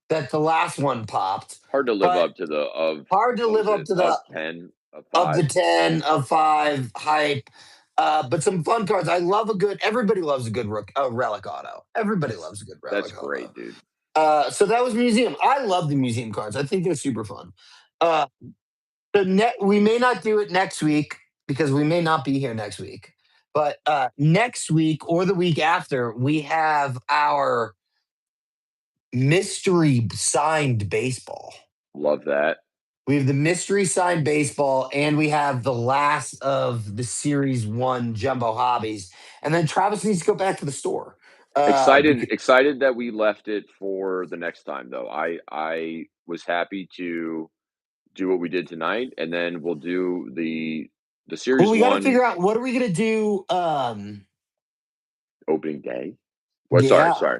that the last one popped, Hard to live but up to the of hard to what live was up it? to the Of 10, of of the 5. 10 of 5 hype. But some fun cards. I love a good. Everybody loves a good relic auto. Everybody loves a good That's relic auto. great, dude. So that was museum. I love the museum cards. I think they're super fun. Uh, we may not do it next week because we may not be here next week. But next week or the week after, we have our mystery signed baseball. Love that. We have the mystery signed baseball, and we have the last of the series one jumbo hobbies. And then Travis needs to go back to the store. Excited that we left it for the next time though. I was happy to do what we did tonight and then we'll do the Well, series we got to 1 figure out what are we gonna do. opening day. What Yeah,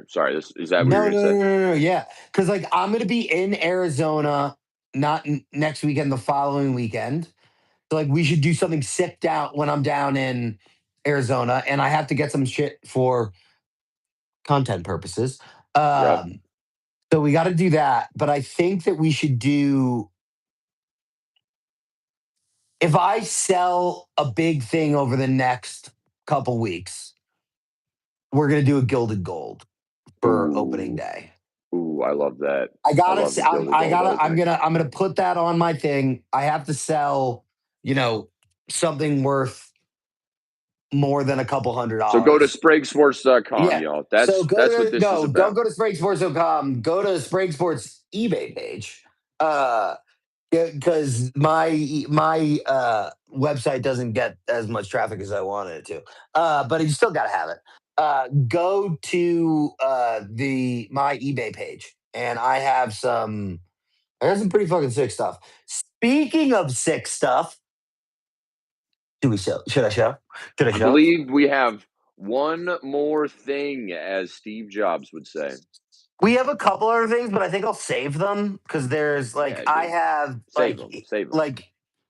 sorry. This is that what you're no, going to no, no, say? no, no, no, yeah, because like I'm gonna be in Arizona, not next weekend, the following weekend. So like we should do something sick down when I'm down in Arizona, and I have to get some shit for content purposes. Yep. Um, so we got to do that. But I think that we should do if I sell a big thing over the next couple weeks, we're gonna do a gilded gold for opening Ooh. day. Ooh, I love that. I I gotta. love the I'm, Gilded I Gold gotta. opening. I'm gonna put that on my thing. I have to sell. Something worth more than a couple hundred So go to dollars. sprigsports.com, Yeah. y'all. So go That's what to this is no. Don't about. go to SpragueSports.com. Go to Sprague Sports eBay page. Uh, because my website doesn't get as much traffic as I wanted it to. But you still got to have it. Go to the my eBay page, and I have some pretty fucking sick stuff. Speaking of sick stuff, Do we show? Should I show? Should I I show? believe we have one more thing, as Steve Jobs would say. We have a couple other things, but I think I'll save them because there's like Yeah, I dude. have Save them. Save them.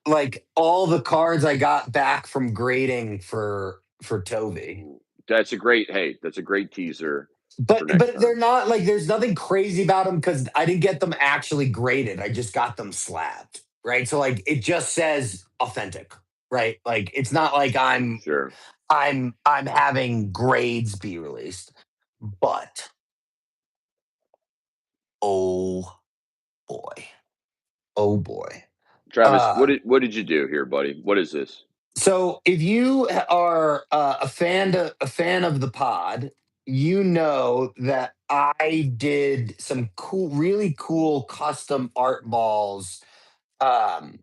like all the cards I got back from grading for Toby. That's a great. Hey, that's a great teaser for next But they're time. not like there's nothing crazy about them because I didn't get them actually graded. I just got them slabbed, right? So like it just says authentic, right? Like it's not like Sure. I'm having grades be released, but oh boy, oh boy. Travis, Uh, what did you do here, buddy? What is this? so if you are a fan of the pod, you know that I did some cool, really cool custom art balls um,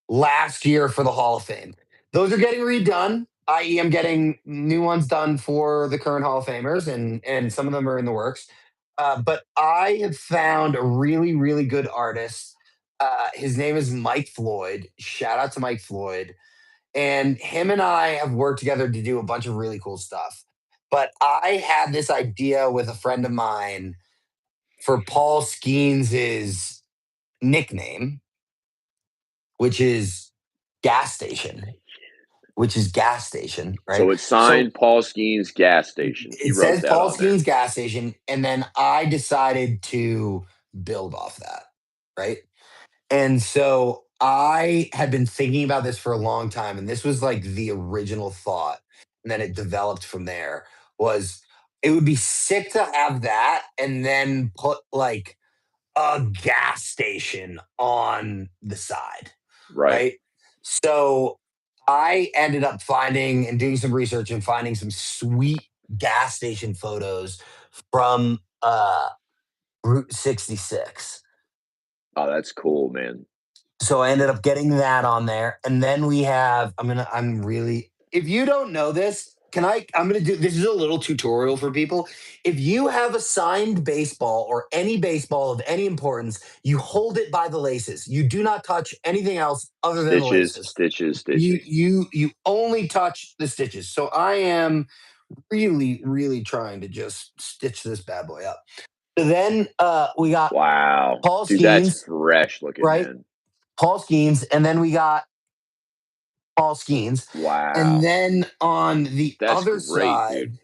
last year for the Hall of Fame. Those are getting redone. I.e., I'm getting new ones done for the current Hall of Famers, and some of them are in the works. But I have found a really, really good artist. His name is Mike Floyd. Shout out to Mike Floyd. And him and I have worked together to do a bunch of really cool stuff. But I had this idea with a friend of mine for Paul Skeens' nickname, which is gas station, right? So it's So signed Paul Skeen's gas station. He it wrote says that Paul on there. Skeens gas station, and then I decided to build off that, right? And so I had been thinking about this for a long time, and this was like the original thought, and then it developed from there. Was it would be sick to have that, and then put like a gas station on the side, Right. right? So I ended up finding and doing some research and finding some sweet gas station photos from Route 66. Oh, that's cool, man. So I ended up getting that on there. And then we have, I'm really, if you don't know this, I'm gonna do this is a little tutorial for people. If you have a signed baseball or any baseball of any importance, you hold it by the laces. You do not touch anything else other than the Stitches, laces. stitches, You stitches. you you only touch the stitches. So I am really, really trying to just stitch this bad boy up. So then we got Wow. Paul Dude, that's Skeens, fresh looking, right? man. Paul Skeens, and then we got Paul Skeens. And Wow. then on the That's other great, dude. side,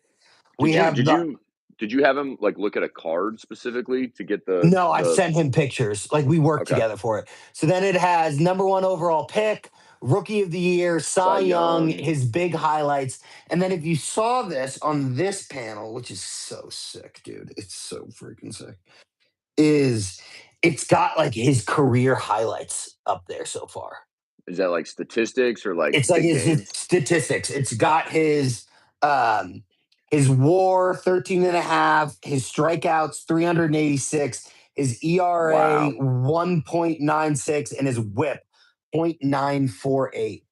we have Did the you did you have him like look at a card specifically to get no, I've the sent him pictures. Like we worked okay. together for it. So then it has number one overall pick, rookie of the year, Cy Cy Young, Young. his big highlights. And then if you saw this on this panel, which is so sick, dude, it's so freaking sick, is it's got like his career highlights up there so far. Is that like statistics or like It's like big his games? statistics. It's got um his WAR 13 and a half, his strikeouts 386, his ERA Wow. 1.96, and his whip 0.948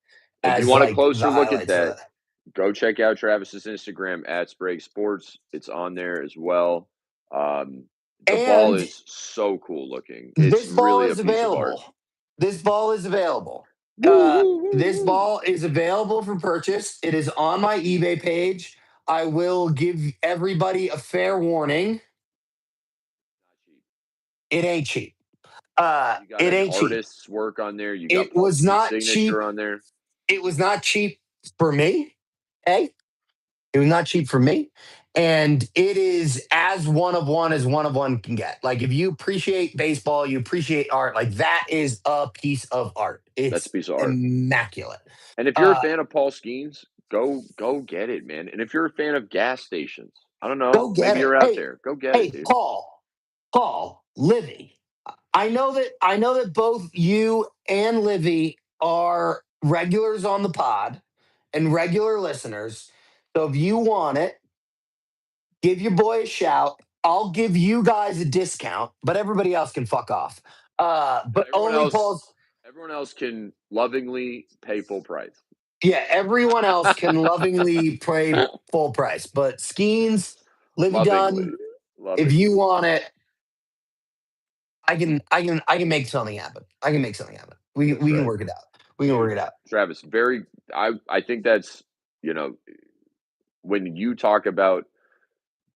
If you as want a like the closer look at highlights of that, that. go check out Travis's Instagram at Sprague Sports. It's on there as well. Um, the ball And is so cool looking. It's this ball really a is piece of art. available. This ball is available. Woo, woo, woo, This woo. ball is available for purchase. It is on my eBay page. I will give everybody a fair warning. Not cheap. It ain't cheap. You got It an ain't cheap. artist's work on there. You got It Paul was Ski's not cheap. signature on there. It was not cheap for me. Hey, it was not cheap for me. And it is as one of one as one of one can get. Like if you appreciate baseball, you appreciate art, like that is a piece of art. That's a It's piece of art. immaculate. And if you're a Uh, fan of Paul Skeens, go get it, man. And if you're a fan of gas stations, I don't know, Go get maybe it. you're out Hey, there. Go get it, hey, dude. Paul, Livy. I know that both you and Livy are regulars on the pod and regular listeners. So if you want it, give your boy a shout. I'll give you guys a discount, but everybody else can fuck off. No, But only Paul's. everyone else can lovingly pay full price. Yeah, everyone else can lovingly pay full price, but Skeens, Livy Dunn, Lovingly. if you Lovingly. want it, I can make something happen. I can make something happen. We That's we can right. work it out. We can work Dude, it out. Travis, very I think that's, you know, when you talk about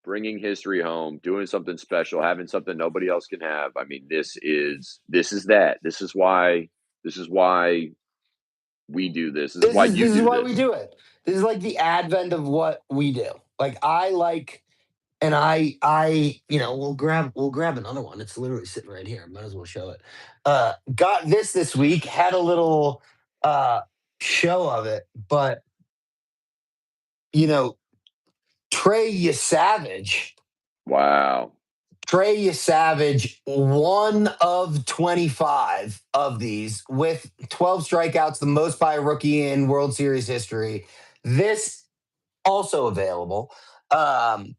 bringing history home, doing something special, having something nobody else can have, I mean, this is that. This is why we do this. This is why you This is do why we this. do it. This is like the advent of what we do. Like I like, and we'll grab another one. It's literally sitting right here. Might as well show it. Got this week. Had a little uh show of it, but you know, Trey Savage. Wow. Trey Savage, 1 of 25 of these with 12 strikeouts, the most by a rookie in World Series history. This also available. Um,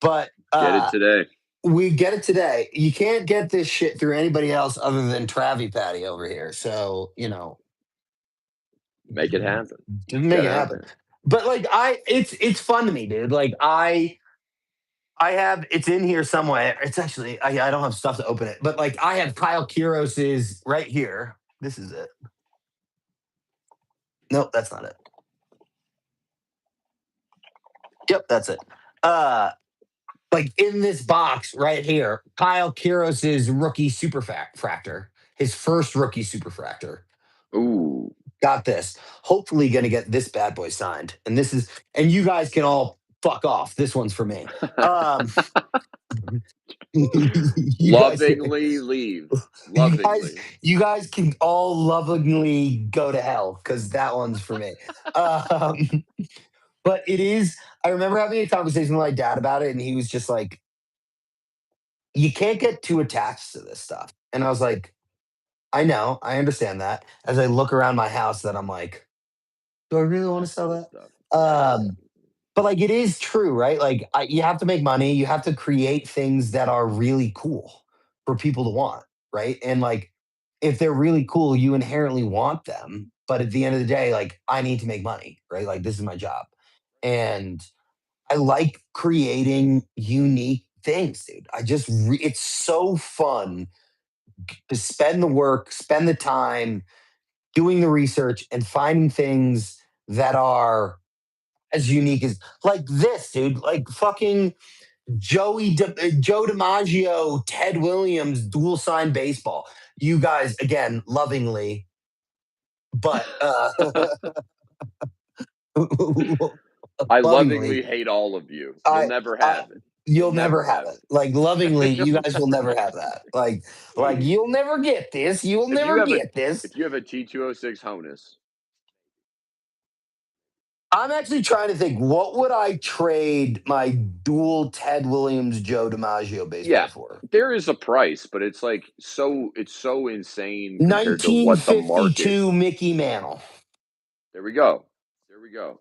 but Get it today. we get it today. You can't get this shit through anybody else other than Travi Patty over here. So, Make it happen. didn't make Gotta it happen. happen. But like it's fun to me, dude. Like I have it's in here somewhere. It's actually I don't have stuff to open it, but like I have Kyle Kiros's right here. This is it. Nope, that's not it. Yep, that's it. Like in this box right here, Kyle Kiros's rookie superfractor, his first rookie superfractor. Ooh. Got this. Hopefully gonna get this bad boy signed. And you guys can all fuck off. This one's for me. Um you guys can Lovingly leave. you guys Lovingly. you guys can all lovingly go to hell because that one's for me. Um but it is I remember having a conversation with my dad about it, and he was just like, you can't get too attached to this stuff. And I was like, I know, I understand that. As I look around my house, that I'm like, do I really want to That's sell good stuff. that? Yeah. But like, it is true, right? Like, you have to make money. You have to create things that are really cool for people to want, right? And like, if they're really cool, you inherently want them. But at the end of the day, like, I need to make money, right? Like, this is my job, and I like creating unique things, dude. It's so fun to spend the work, spend the time doing the research and finding things that are as unique as like this, dude. Like fucking Joe DiMaggio, Ted Williams, dual sign baseball. You guys, again, lovingly, but I lovingly, lovingly hate all of you. You'll I, never I, have it. You'll you'll never never have have it. Like lovingly, it. you guys will never have that. Like you'll never get this. You'll If you never have a get this. if you have a T206 Honus, I'm actually trying to think, what would I trade my dual Ted Williams, Joe DiMaggio baseball yeah, for? there is a price, but it's so insane compared to what the market. 1952 Mickey Mantle. There we go. There we go.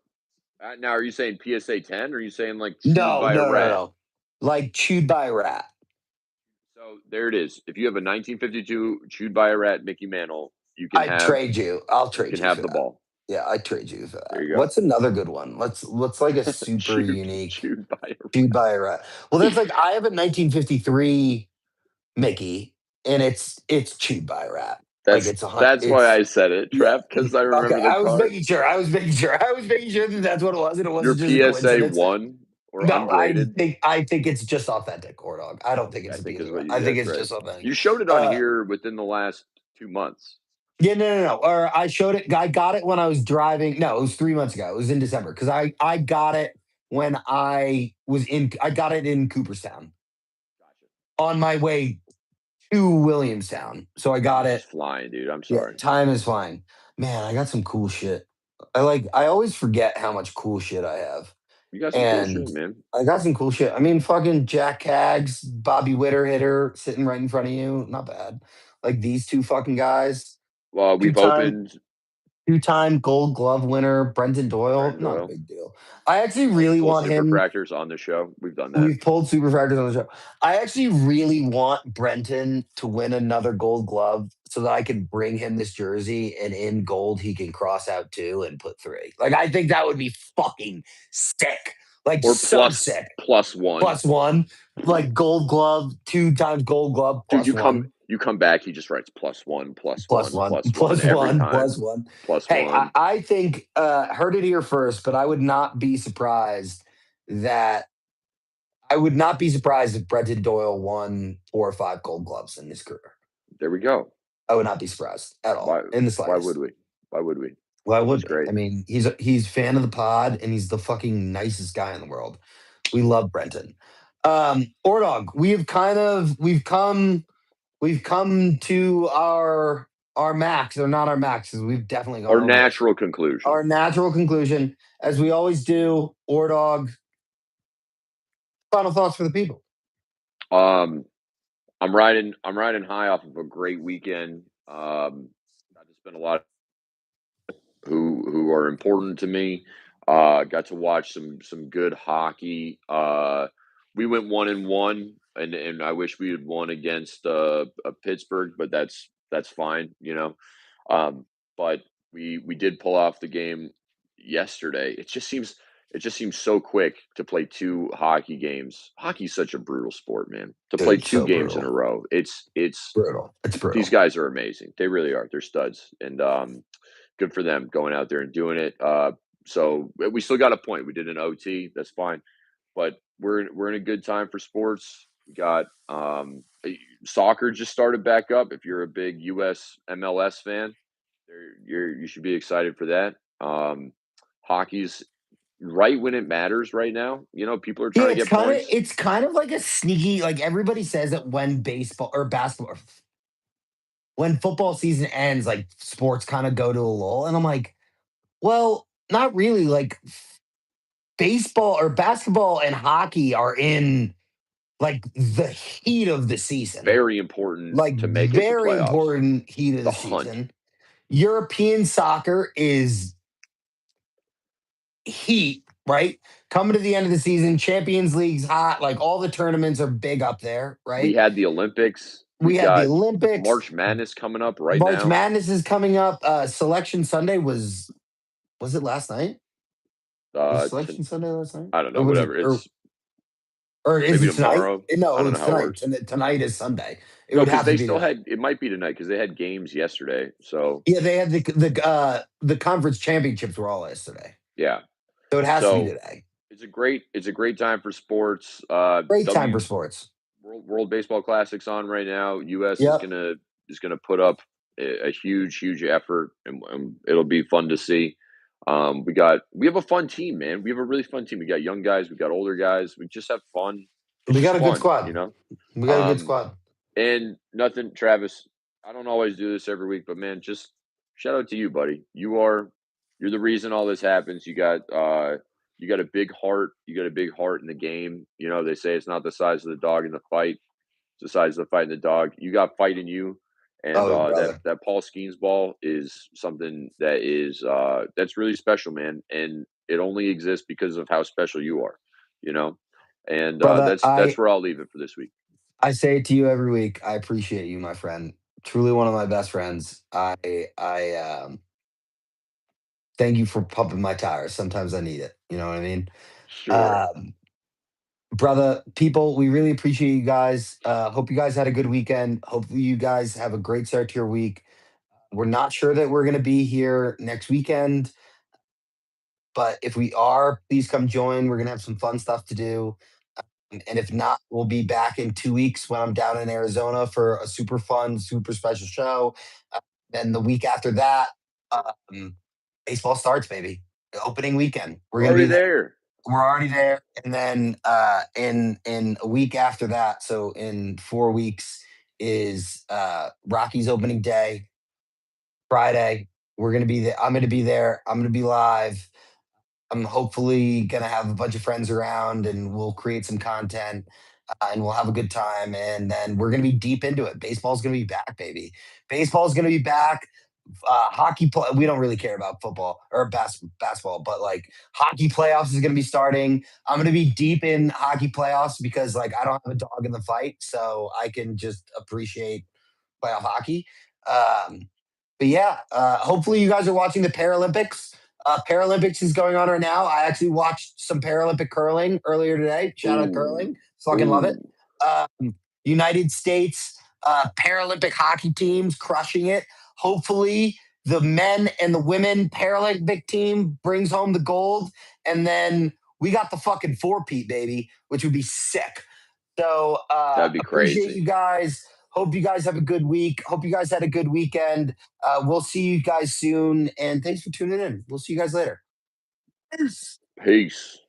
Now, are you saying PSA 10 or are you saying like chewed No, by a no, no, rat? no. Like chewed by a rat. So there it is. If you have a 1952 chewed by a rat Mickey Mantle, you can I'd have trade you. I'll you trade can you have for the that. ball. Yeah, I'd trade you for There that. you go. What's another good one? Let's like a super unique Chewed by a chewed by a rat. Well, that's like I have a 1953 Mickey, and it's chewed by a rat. Like That's it's a hunt. that's why It's I said it, Yeah. Trev, because I Okay. remember the I was card. making sure. I was making sure that that's what it was, and it Your wasn't just a PSA coincidence. one or No, ungraded, I think it's just authentic, Or Dog. I don't think I it's a think piece is of what art. you I think that's it's right. just authentic. You showed it on Uh, here within the last 2 months. yeah, no. Or I showed it. I got it when I was driving. No, it was 3 months ago. It was in December because I got it when I was in. I got it in Cooperstown Gotcha. on my way to Williamstown. So I Time got is it. just flying, dude. I'm Yeah, sorry. time is flying. Man, I got some cool shit. I always forget how much cool shit I have. You got some cool And shit, man. I got some cool shit. I mean, fucking Jack Cags, Bobby Witter hitter sitting right in front of you. Not bad. Like these two fucking guys. Well, Two we've time, opened 2 time Gold Glove winner, Brenton Doyle. Brandon Not a Doyle. big deal. I actually Let's really pull want him. superfractors on the show. We've done that. We've pulled super fractors on the show. I actually really want Brenton to win another Gold Glove so that I can bring him this jersey, and in gold he can cross out 2 and put 3. Like I think that would be fucking sick. Like Or so plus sick. plus one. +1, like Gold Glove, 2 times Gold Glove Dude, plus you come one. You come back, he just writes +1, Plus +1, one, +1 plus every one, time. plus one. Hey, I, +1. I think heard it here first, but I would not be surprised if Brenton Doyle won 4 or 5 Gold Gloves in his career. There we go. I would not be surprised at all, Why in the why would slightest. we? Why would we? Why He's would we? great. I mean, he's fan of the pod, and he's the fucking nicest guy in the world. We love Brenton. Ordog, we've come to our max, or not our maxes. We've definitely gone Our over it. natural conclusion. Our natural conclusion, as we always do. Ordog, final thoughts for the people. Um, I'm riding high off of a great weekend. Got to spend a lot who are important to me. Got to watch some good hockey. We went 1-1, and I wish we had won against Pittsburgh, but that's fine, you know. Um, but we did pull off the game yesterday. It just seems so quick to play two hockey games. Hockey's such a brutal sport, man. To play Dude, two so games in a brutal. row, it's Brutal. It's these brutal. guys are amazing. They really are. They're studs, and good for them going out there and doing it. So we still got a point. We did an OT. That's fine, but we're in a good time for sports. We got soccer just started back up. If you're a big U.S. MLS fan, you should be excited for that. Hockey's right when it matters right now. You know, people are Yeah, trying to get points. it's kind of like a sneaky, like everybody says that when baseball or basketball, when football season ends, like sports kind of go to a lull. And I'm like, well, not really. Like baseball or basketball and hockey are in like the heat of the season, Very important like to make it to very playoffs. important heat of The the hunt. season. European soccer is heat, right? Coming to the end of the season, Champions League's hot, like all the tournaments are big up there, We right? had the Olympics. We We've have the got Olympics. March Madness coming up right March now. Madness is coming up. Selection Sunday was it last night? Was To, Selection Sunday last night? I don't Or know, was it whatever. It's or is maybe it tonight? tomorrow. I No, don't know it's how it tonight. works. Tonight is Sunday. It No, would because have to they be still tonight. had. It might be tonight because they had games yesterday. So Yeah, they had the conference championships were all yesterday. yeah. So it has to be So today. it's a great time for sports. Great time for W sports. World Baseball Classic's on right now. U.S. is Yep. gonna put up a huge effort, and it'll be fun to see. We have a fun team, man. We have a really fun team. We got young guys, we got older guys. We just have fun. It's We just got a good fun, squad. you know. We got a good Um, squad. and nothing, Travis. I don't always do this every week, but man, just shout out to you, buddy. You're the reason all this happens. You got a big heart. You got a big heart in the game. You know, they say it's not the size of the dog in the fight, it's the size of the fight in the dog. You got fight in you. And Oh, that brother. that Paul Skeens ball is something that's really special, man. And it only exists because of how special you are, you know. And Brother, that's where I'll leave it for this week. I say it to you every week. I appreciate you, my friend. Truly one of my best friends. I thank you for pumping my tires. Sometimes I need it. You know what I mean? Sure. Um, brother, people, we really appreciate you guys. Hope you guys had a good weekend. Hopefully you guys have a great start to your week. We're not sure that we're gonna be here next weekend, but if we are, please come join. We're gonna have some fun stuff to do. And if not, we'll be back in 2 weeks when I'm down in Arizona for a super fun, super special show. Then the week after that, um, baseball starts, baby. The opening weekend. We're We're gonna be already there. there. We're already there, and then in a week after that, so in 4 weeks is Rocky's opening day, Friday. We're gonna be there. I'm gonna be there. I'm gonna be live. I'm hopefully gonna have a bunch of friends around, and we'll create some content, and we'll have a good time. And then we're gonna be deep into it. Baseball's gonna be back, baby. Baseball's gonna be back. Hockey play. We don't really care about football or basketball, but like hockey playoffs is gonna be starting. I'm gonna be deep in hockey playoffs because like I don't have a dog in the fight, so I can just appreciate playoff hockey. Um, but yeah, hopefully you guys are watching the Paralympics. Paralympics is going on right now. I actually watched some Paralympic curling earlier today. Shout out Ooh. curling. Fucking love it. Ooh. Um, United States. Paralympic hockey teams crushing it. Hopefully, the men and the women Paralympic team brings home the gold, and then we got the fucking four-peat, baby, which would be sick. So That'd be appreciate crazy. you guys. Hope you guys have a good week. Hope you guys had a good weekend. We'll see you guys soon, and thanks for tuning in. We'll see you guys later. Peace. Peace.